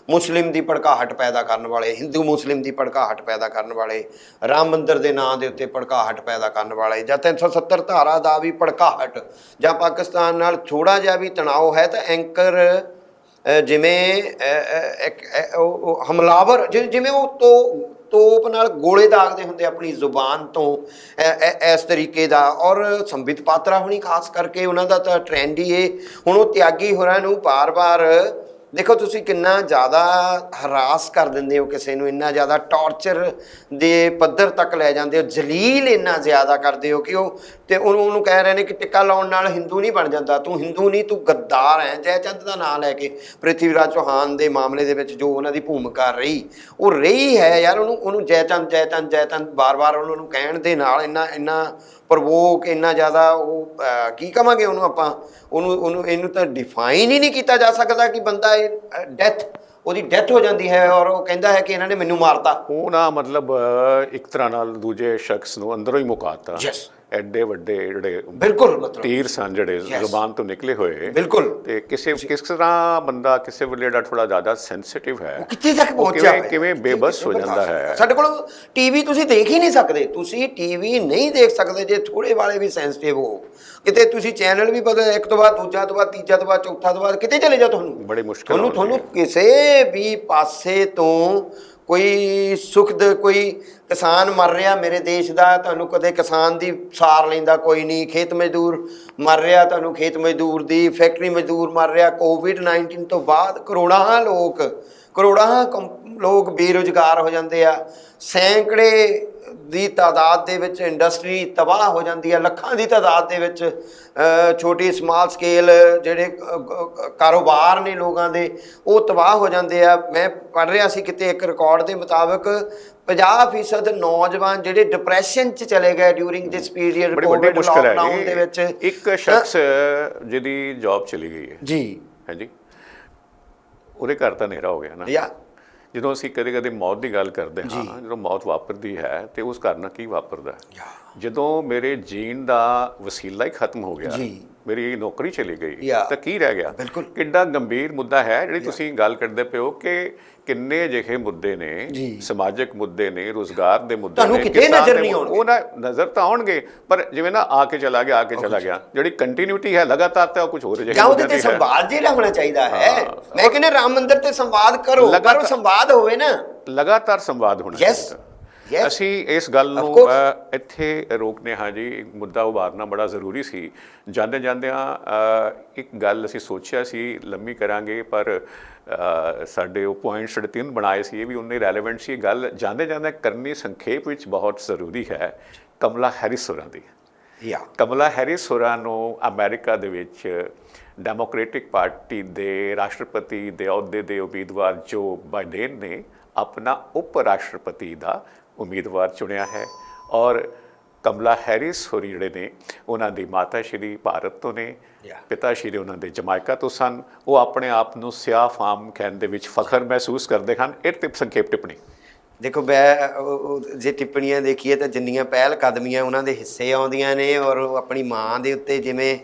ਮੁਸਲਿਮ ਦੀ ਭੜਕਾਹਟ ਪੈਦਾ ਕਰਨ ਵਾਲੇ, ਹਿੰਦੂ ਮੁਸਲਿਮ ਦੀ ਭੜਕਾਹਟ ਪੈਦਾ ਕਰਨ ਵਾਲੇ, ਰਾਮ ਮੰਦਰ ਦੇ ਨਾਂ ਦੇ ਉੱਤੇ ਭੜਕਾਹਟ ਪੈਦਾ ਕਰਨ ਵਾਲੇ, ਜਾਂ 370 ਧਾਰਾ ਦਾ ਵੀ ਭੜਕਾਹਟ, ਜਾਂ ਪਾਕਿਸਤਾਨ ਨਾਲ ਥੋੜ੍ਹਾ ਜਿਹਾ ਵੀ ਤਣਾਅ ਹੈ ਤਾਂ ਐਂਕਰ ਜਿਵੇਂ ਇੱਕ ਹਮਲਾਵਰ, ਜਿਵੇਂ ਉਹ ਤੋਪ ਨਾਲ ਗੋਲੇ ਦਾਗਦੇ ਹੁੰਦੇ ਆਪਣੀ ਜ਼ੁਬਾਨ ਤੋਂ, ਇਸ ਤਰੀਕੇ ਦਾ। ਔਰ ਸੰਬਿਤ ਪਾਤਰਾ ਹੁਣੀ ਖਾਸ ਕਰਕੇ ਉਹਨਾਂ ਦਾ ਤਾਂ ਟ੍ਰੈਂਡ ਹੀ ਇਹ, ਹੁਣ ਉਹ ਤਿਆਗੀ ਹੋਰਾਂ ਨੂੰ ਬਾਰ-ਬਾਰ ਦੇਖੋ ਤੁਸੀਂ ਕਿੰਨਾ ਜ਼ਿਆਦਾ ਹਰਾਸ ਕਰ ਦਿੰਦੇ ਹੋ ਕਿਸੇ ਨੂੰ, ਇੰਨਾ ਜ਼ਿਆਦਾ ਟੌਰਚਰ ਦੇ ਪੱਧਰ ਤੱਕ ਲੈ ਜਾਂਦੇ ਹੋ, ਜਲੀਲ ਇੰਨਾ ਜ਼ਿਆਦਾ ਕਰਦੇ ਹੋ ਕਿ ਉਹ ਤੇ ਉਹਨੂੰ ਕਹਿ ਰਹੇ ਨੇ ਕਿ ਟਿੱਕਾ ਲਾਉਣ ਨਾਲ ਹਿੰਦੂ ਨਹੀਂ ਬਣ ਜਾਂਦਾ, ਤੂੰ ਹਿੰਦੂ ਨਹੀਂ, ਤੂੰ ਗੱਦਾਰ ਹੈ। ਜੈਚੰਦ ਦਾ ਨਾਂ ਲੈ ਕੇ ਪ੍ਰਿਥਵੀਰਾਜ ਚੌਹਾਨ ਦੇ ਮਾਮਲੇ ਦੇ ਵਿੱਚ ਜੋ ਉਹਨਾਂ ਦੀ ਭੂਮਿਕਾ ਰਹੀ, ਉਹ ਰਹੀ ਹੈ ਯਾਰ, ਉਹਨੂੰ ਜੈਚੰਦ ਬਾਰ-ਬਾਰ ਉਹਨਾਂ ਨੂੰ ਕਹਿਣ ਦੇ ਨਾਲ ਇੰਨਾ ਪ੍ਰਵੋਕ, ਇੰਨਾ ਜ਼ਿਆਦਾ ਉਹ ਕੀ ਕਵਾਂਗੇ ਉਹਨੂੰ ਆਪਾਂ, ਇਹਨੂੰ ਤਾਂ ਡਿਫਾਈਨ ਹੀ ਨਹੀਂ ਕੀਤਾ ਜਾ ਸਕਦਾ ਕਿ ਬੰਦਾ ਉਹਦੀ ਡੈਥ ਹੋ ਜਾਂਦੀ ਹੈ ਔਰ ਉਹ ਕਹਿੰਦਾ ਹੈ ਕਿ ਇਹਨਾਂ ਨੇ ਮੈਨੂੰ ਮਾਰਤਾ। ਉਹ ਨਾ ਮਤਲਬ ਇੱਕ ਤਰ੍ਹਾਂ ਨਾਲ ਦੂਜੇ ਸ਼ਖਸ ਨੂੰ ਅੰਦਰੋਂ ਹੀ ਮੁਕਾਤਾ। ਐਡੇ ਵੱਡੇ ਜਿਹੜੇ ਬਿਲਕੁਲ ਮਤਲਬ ਤੀਰ ਸਨ ਜਿਹੜੇ ਜ਼ੁਬਾਨ ਤੋਂ ਨਿਕਲੇ ਹੋਏ, ਬਿਲਕੁਲ। ਤੇ ਕਿਸ ਤਰ੍ਹਾਂ ਬੰਦਾ ਕਿਸੇ ਵੇਲੇ ਜਿਹੜਾ ਥੋੜਾ ਜ਼ਿਆਦਾ ਸੈਂਸਿਟਿਵ ਹੈ, ਕਿੱਥੇ ਤੱਕ ਪਹੁੰਚਿਆ, ਕਿਵੇਂ ਬੇਬਸ ਹੋ ਜਾਂਦਾ ਹੈ। ਸਾਡੇ ਕੋਲ ਟੀਵੀ ਤੁਸੀਂ ਦੇਖ ਹੀ ਨਹੀਂ ਸਕਦੇ, ਤੁਸੀਂ ਟੀਵੀ ਨਹੀਂ ਦੇਖ ਸਕਦੇ ਜੇ ਥੋੜੇ ਵਾਲੇ ਵੀ ਸੈਂਸਿਟਿਵ ਹੋ। ਕਿਤੇ ਤੁਸੀਂ ਚੈਨਲ ਵੀ ਬਦਲ, ਇੱਕ ਤੋਂ ਬਾਅਦ ਦੂਜਾ ਤੋਂ ਬਾਅਦ ਤੀਜਾ ਤੋਂ ਬਾਅਦ ਚੌਥਾ ਤੋਂ ਬਾਅਦ ਕਿਤੇ ਚਲੇ ਜਾਓ, ਬੜੀ ਮੁਸ਼ਕਿਲ ਤੁਹਾਨੂੰ ਕਿਸੇ ਵੀ ਪਾਸੇ ਤੋਂ ਕੋਈ ਕੋਈ ਕਿਸਾਨ ਮਰ ਰਿਹਾ ਮੇਰੇ ਦੇਸ਼ ਦਾ, ਤੁਹਾਨੂੰ ਕਦੇ ਕਿਸਾਨ ਦੀ ਸਾਰ ਲੈਂਦਾ ਕੋਈ ਨਹੀਂ। ਖੇਤ ਮਜ਼ਦੂਰ ਮਰ ਰਿਹਾ, ਤੁਹਾਨੂੰ ਖੇਤ ਮਜ਼ਦੂਰ ਦੀ, ਫੈਕਟਰੀ ਮਜ਼ਦੂਰ ਮਰ ਰਿਹਾ। ਕੋਵਿਡ-19 ਤੋਂ ਬਾਅਦ ਕਰੋੜਾਂ ਲੋਕ ਬੇਰੁਜ਼ਗਾਰ ਹੋ ਜਾਂਦੇ ਆ। ਸੈਂਕੜੇ ਦੀ ਤਾਦਾਦ ਦੇ ਵਿੱਚ ਇੰਡਸਟਰੀ ਤਬਾਹ ਹੋ ਜਾਂਦੀ ਹੈ। ਲੱਖਾਂ ਦੀ ਤਾਦਾਦ ਦੇ ਵਿੱਚ ਛੋਟੀ ਸਮਾਲ ਸਕੇਲ ਜਿਹੜੇ ਕਾਰੋਬਾਰ ਨੇ ਲੋਕਾਂ ਦੇ, ਉਹ ਤਬਾਹ ਹੋ ਜਾਂਦੇ ਆ। ਮੈਂ ਪੜ੍ਹ ਰਿਹਾ ਸੀ ਕਿਤੇ ਇੱਕ ਰਿਕਾਰਡ ਦੇ ਮੁਤਾਬਕ 50% ਨੌਜਵਾਨ ਜਿਹੜੇ ਡਿਪਰੈਸ਼ਨ 'ਚ ਚਲੇ ਗਏ ਡਿਊਰਿੰਗ ਦਿਸ ਪੀਰੀਅਡ ਕੋਵਿਡ ਲਾਕਡਾਊਨ ਦੇ ਵਿੱਚ। ਇੱਕ ਸ਼ਖਸ ਜਿਹਦੀ ਜੌਬ ਚਲੀ ਗਈ ਹੈ ਜੀ, ਹਾਂਜੀ, ਉਹਦੇ ਘਰ ਤਾਂ ਹਨੇਰਾ ਹੋ ਗਿਆ ਨਾ। ਜਦੋਂ ਅਸੀਂ ਕਦੇ ਮੌਤ ਦੀ ਗੱਲ ਕਰਦੇ ਹਾਂ, ਜਦੋਂ ਮੌਤ ਵਾਪਰਦੀ ਹੈ ਤੇ ਉਸ ਘਰ ਨਾਲ ਕੀ ਵਾਪਰਦਾ? ਜਦੋਂ ਮੇਰੇ ਜੀਣ ਦਾ ਵਸੀਲਾ ਹੀ ਖਤਮ ਹੋ ਗਿਆ, ਮੇਰੀ ਨੌਕਰੀ ਚਲੀ ਗਈ, ਤਾਂ ਕੀ ਰਹਿ ਗਿਆ? ਕਿੱਡਾ ਗੰਭੀਰ ਮੁੱਦਾ ਹੈ ਜਿਹੜੀ ਤੁਸੀਂ ਗੱਲ ਕਰਦੇ ਪਏ ਹੋ ਕਿ ਕਿੰਨੇ ਅਜਿਹੇ ਮੁੱਦੇ ਨੇ, ਸਮਾਜਿਕ ਮੁੱਦੇ ਨੇ, ਰੁਜ਼ਗਾਰ ਦੇ ਮੁੱਦੇ ਨੇ, ਕਿਤੇ ਨਜ਼ਰ ਨਹੀਂ ਆਉਣਗੇ। ਉਹ ਨਾ ਨਜ਼ਰ ਤਾਂ ਆਉਣਗੇ, ਪਰ ਜਿਵੇਂ ਨਾ ਆ ਕੇ ਚਲਾ ਗਿਆ ਜਿਹੜੀ ਕੰਟੀਨਿਊਟੀ ਹੈ ਲਗਾਤਾਰ, ਤਾਂ ਕੁਝ ਹੋਰ ਜਾਂ ਉਹਦੇ ਤੇ ਸੰਵਾਦ ਜਿਹੜਾ ਹੋਣਾ ਚਾਹੀਦਾ ਹੈ। ਮੈਂ ਕਹਿੰਦਾ ਰਾਮ ਮੰਦਿਰ ਤੇ ਸੰਵਾਦ ਕਰੋ, ਪਰ ਸੰਵਾਦ ਹੋਵੇ ਨਾ, ਲਗਾਤਾਰ ਸੰਵਾਦ ਹੋਣਾ ਚਾਹੀਦਾ। ਅਸੀਂ ਇਸ ਗੱਲ ਨੂੰ ਇੱਥੇ ਰੋਕਨੇ ਹਾਂ ਜੀ। ਇੱਕ ਮੁੱਦਾ ਉਭਾਰਨਾ ਬੜਾ ਜ਼ਰੂਰੀ ਸੀ। ਜਾਂਦਿਆਂ ਇੱਕ ਗੱਲ ਅਸੀਂ ਸੋਚਿਆ ਸੀ ਲੰਮੀ ਕਰਾਂਗੇ, ਪਰ ਸਾਡੇ ਉਹ ਪੁਆਇੰਟਸ ਜਿਹੜੇ 3 ਬਣਾਏ ਸੀ, ਇਹ ਵੀ ਉਨੇ ਰੈਲੇਵੈਂਟ ਸੀ। ਗੱਲ ਜਾਂਦਿਆਂ ਕਰਨੀ ਸੰਖੇਪ ਵਿੱਚ ਬਹੁਤ ਜ਼ਰੂਰੀ ਹੈ। ਕਮਲਾ ਹੈਰਿਸ ਹੋਰਾਂ ਦੀ। ਕਮਲਾ ਹੈਰਿਸ ਹੋਰਾਂ ਨੂੰ ਅਮਰੀਕਾ ਦੇ ਵਿੱਚ ਡੈਮੋਕ੍ਰੈਟਿਕ ਪਾਰਟੀ ਦੇ ਰਾਸ਼ਟਰਪਤੀ ਦੇ ਅਹੁਦੇ ਦੇ ਉਮੀਦਵਾਰ ਜੋ ਬਾਈਡਨ ਨੇ ਆਪਣਾ ਉਪ ਰਾਸ਼ਟਰਪਤੀ ਦਾ ਉਮੀਦਵਾਰ ਚੁਣਿਆ ਹੈ। ਔਰ ਕਮਲਾ ਹੈਰਿਸ ਹੋਰੀ ਜਿਹੜੇ ਨੇ, ਉਹਨਾਂ ਦੀ ਮਾਤਾ ਸ਼੍ਰੀ ਭਾਰਤ ਤੋਂ ਨੇ, ਪਿਤਾ ਸ਼੍ਰੀ ਉਹਨਾਂ ਦੇ ਜਮਾਇਕਾ ਤੋਂ ਸਨ। ਉਹ ਆਪਣੇ ਆਪ ਨੂੰ ਸਿਆਹ ਫਾਮ ਕਹਿਣ ਦੇ ਵਿੱਚ ਫਖਰ ਮਹਿਸੂਸ ਕਰਦੇ ਹਨ। ਇਹ ਸੰਖੇਪ ਟਿੱਪਣੀ ਦੇਖੋ, ਜੇ ਟਿੱਪਣੀਆਂ ਦੇਖੀਏ ਤਾਂ ਜਿੰਨੀਆਂ ਪਹਿਲ ਕਦਮੀਆਂ ਉਹਨਾਂ ਦੇ ਹਿੱਸੇ ਆਉਂਦੀਆਂ ਨੇ, ਔਰ ਉਹ ਆਪਣੀ ਮਾਂ ਦੇ ਉੱਤੇ ਜਿਵੇਂ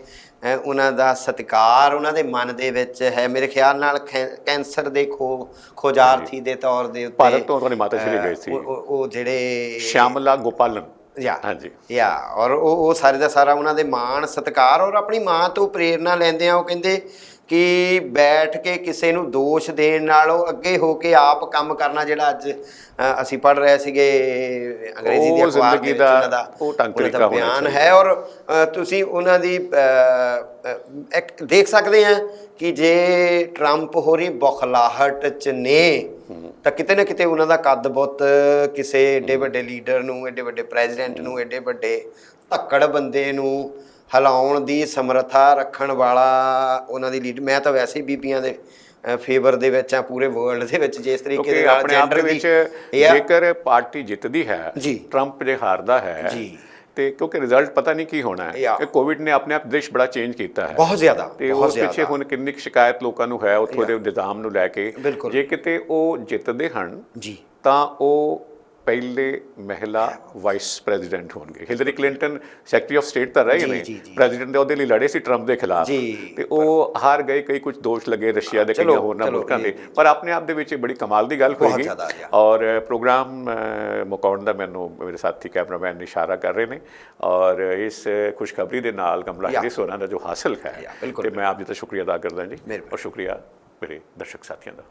ਉਹਨਾਂ ਦਾ ਸਤਿਕਾਰ ਉਹਨਾਂ ਦੇ ਮਨ ਦੇ ਵਿੱਚ ਹੈ। ਮੇਰੇ ਖਿਆਲ ਨਾਲ ਕੈਂਸਰ ਦੇ ਖੋਜਾਰਥੀ ਦੇ ਤੌਰ ਦੇ ਉੱਤੇ ਭਾਰਤ ਤੋਂ ਉਹਨਾਂ ਦੀ ਮਾਤਾ ਸ਼੍ਰੀ ਗਏ ਸੀ, ਉਹ ਜਿਹੜੇ ਸ਼ਿਆਮਲਾ ਗੋਪਾਲਨ। ਔਰ ਉਹ ਸਾਰੇ ਦਾ ਸਾਰਾ ਉਹਨਾਂ ਦੇ ਮਾਣ ਸਤਿਕਾਰ ਔਰ ਆਪਣੀ ਮਾਂ ਤੋਂ ਪ੍ਰੇਰਨਾ ਲੈਂਦੇ ਆ। ਉਹ ਕਹਿੰਦੇ ਕਿ ਬੈਠ ਕੇ ਕਿਸੇ ਨੂੰ ਦੋਸ਼ ਦੇਣ ਨਾਲੋਂ ਅੱਗੇ ਹੋ ਕੇ ਆਪ ਕੰਮ ਕਰਨਾ, ਜਿਹੜਾ ਅੱਜ ਅਸੀਂ ਪੜ੍ਹ ਰਹੇ ਸੀਗੇ ਅੰਗਰੇਜ਼ੀ ਦੀ ਅਖਬਾਰ ਦੇ ਵਿੱਚ ਉਹਨਾਂ ਦਾ ਬਿਆਨ ਹੈ। ਔਰ ਤੁਸੀਂ ਉਹਨਾਂ ਦੀ ਇੱਕ ਦੇਖ ਸਕਦੇ ਆ ਕਿ ਜੇ ਟਰੰਪ ਹੋਰੀ ਬੌਖਲਾਹਟ 'ਚ ਨੇ ਤਾਂ ਕਿਤੇ ਨਾ ਕਿਤੇ ਉਹਨਾਂ ਦਾ ਕੱਦ ਬੁੱਤ ਕਿਸੇ ਏਡੇ ਵੱਡੇ ਲੀਡਰ ਨੂੰ, ਏਡੇ ਵੱਡੇ ਪ੍ਰੈਜ਼ੀਡੈਂਟ ਨੂੰ, ਏਡੇ ਵੱਡੇ ਧੱਕੜ ਬੰਦੇ ਨੂੰ ਹਿਲਾਉਣ ਦੀ ਸਮਰੱਥਾ ਰੱਖਣ ਵਾਲਾ ਉਹਨਾਂ ਦੀ ਲੀਡ। ਮੈਂ ਤਾਂ ਵੈਸੇ ਹੀ ਬੀਬੀਆਂ ਦੇ ਫੇਵਰ ਦੇ ਵਿੱਚ ਆ ਪੂਰੇ ਵਰਲਡ ਦੇ ਵਿੱਚ। ਜਿਸ ਤਰੀਕੇ ਦੇ ਨਾਲ ਆਪਣੇ ਆਪ ਦੇ ਵਿੱਚ ਜੇਕਰ ਪਾਰਟੀ ਜਿੱਤਦੀ ਹੈ, ਟਰੰਪ ਜੇ ਹਾਰਦਾ ਹੈ, ਤੇ ਕਿਉਂਕਿ ਰਿਜ਼ਲਟ ਪਤਾ ਨਹੀਂ ਕੀ ਹੋਣਾ ਹੈ। ਕਿ ਕੋਵਿਡ ਨੇ ਆਪਣੇ ਆਪ ਦੇਸ਼ ਬੜਾ ਚੇਂਜ ਕੀਤਾ ਹੈ ਬਹੁਤ ਜ਼ਿਆਦਾ, ਤੇ ਉਸ ਪਿੱਛੇ ਹੁਣ ਕਿੰਨੀ ਸ਼ਿਕਾਇਤ ਲੋਕਾਂ ਨੂੰ ਹੈ ਉੱਥੋਂ ਦੇ ਨਿਜ਼ਾਮ ਨੂੰ ਲੈ ਕੇ। ਜੇ ਕਿਤੇ ਉਹ ਜਿੱਤਦੇ ਹਨ ਤਾਂ ਉਹ ਪਹਿਲੇ ਮਹਿਲਾ ਵਾਈਸ ਪ੍ਰੈਜ਼ੀਡੈਂਟ ਹੋਣਗੇ। Hillary Clinton secretary of state ਤਾਂ ਰਹੇ ਨੇ, ਪ੍ਰੈਜ਼ੀਡੈਂਟ ਦੇ ਅਹੁਦੇ ਲਈ ਲੜੇ ਸੀ ਟਰੰਪ ਦੇ ਖਿਲਾਫ, ਤੇ ਉਹ ਹਾਰ ਗਏ। ਕਈ ਕੁਝ ਦੋਸ਼ ਲੱਗੇ ਰਸ਼ੀਆ ਦੇ, ਕਈਆਂ ਹੋਰਨਾਂ ਮੁਲਕਾਂ ਦੇ, ਪਰ ਆਪਣੇ ਆਪ ਦੇ ਵਿੱਚ ਬੜੀ ਕਮਾਲ ਦੀ ਗੱਲ ਹੋਏਗੀ। ਔਰ ਪ੍ਰੋਗਰਾਮ ਮੁਕਾਉਣ ਦਾ ਮੈਨੂੰ ਮੇਰੇ ਸਾਥੀ ਕੈਮਰਾਮੈਨ ਇਸ਼ਾਰਾ ਕਰ ਰਹੇ ਨੇ, ਔਰ ਇਸ ਖੁਸ਼ਖਬਰੀ ਦੇ ਨਾਲ ਕਮਲਾ ਹੈਰਿਸ ਹੋਰਾਂ ਦਾ ਜੋ ਹਾਸਲ ਹੈ, ਤੇ ਮੈਂ ਆਪ ਜੀ ਦਾ ਸ਼ੁਕਰੀਆ ਅਦਾ ਕਰਦਾ ਜੀ, ਔਰ ਸ਼ੁਕਰੀਆ ਮੇਰੇ ਦਰਸ਼ਕ ਸਾਥੀਆਂ ਦਾ।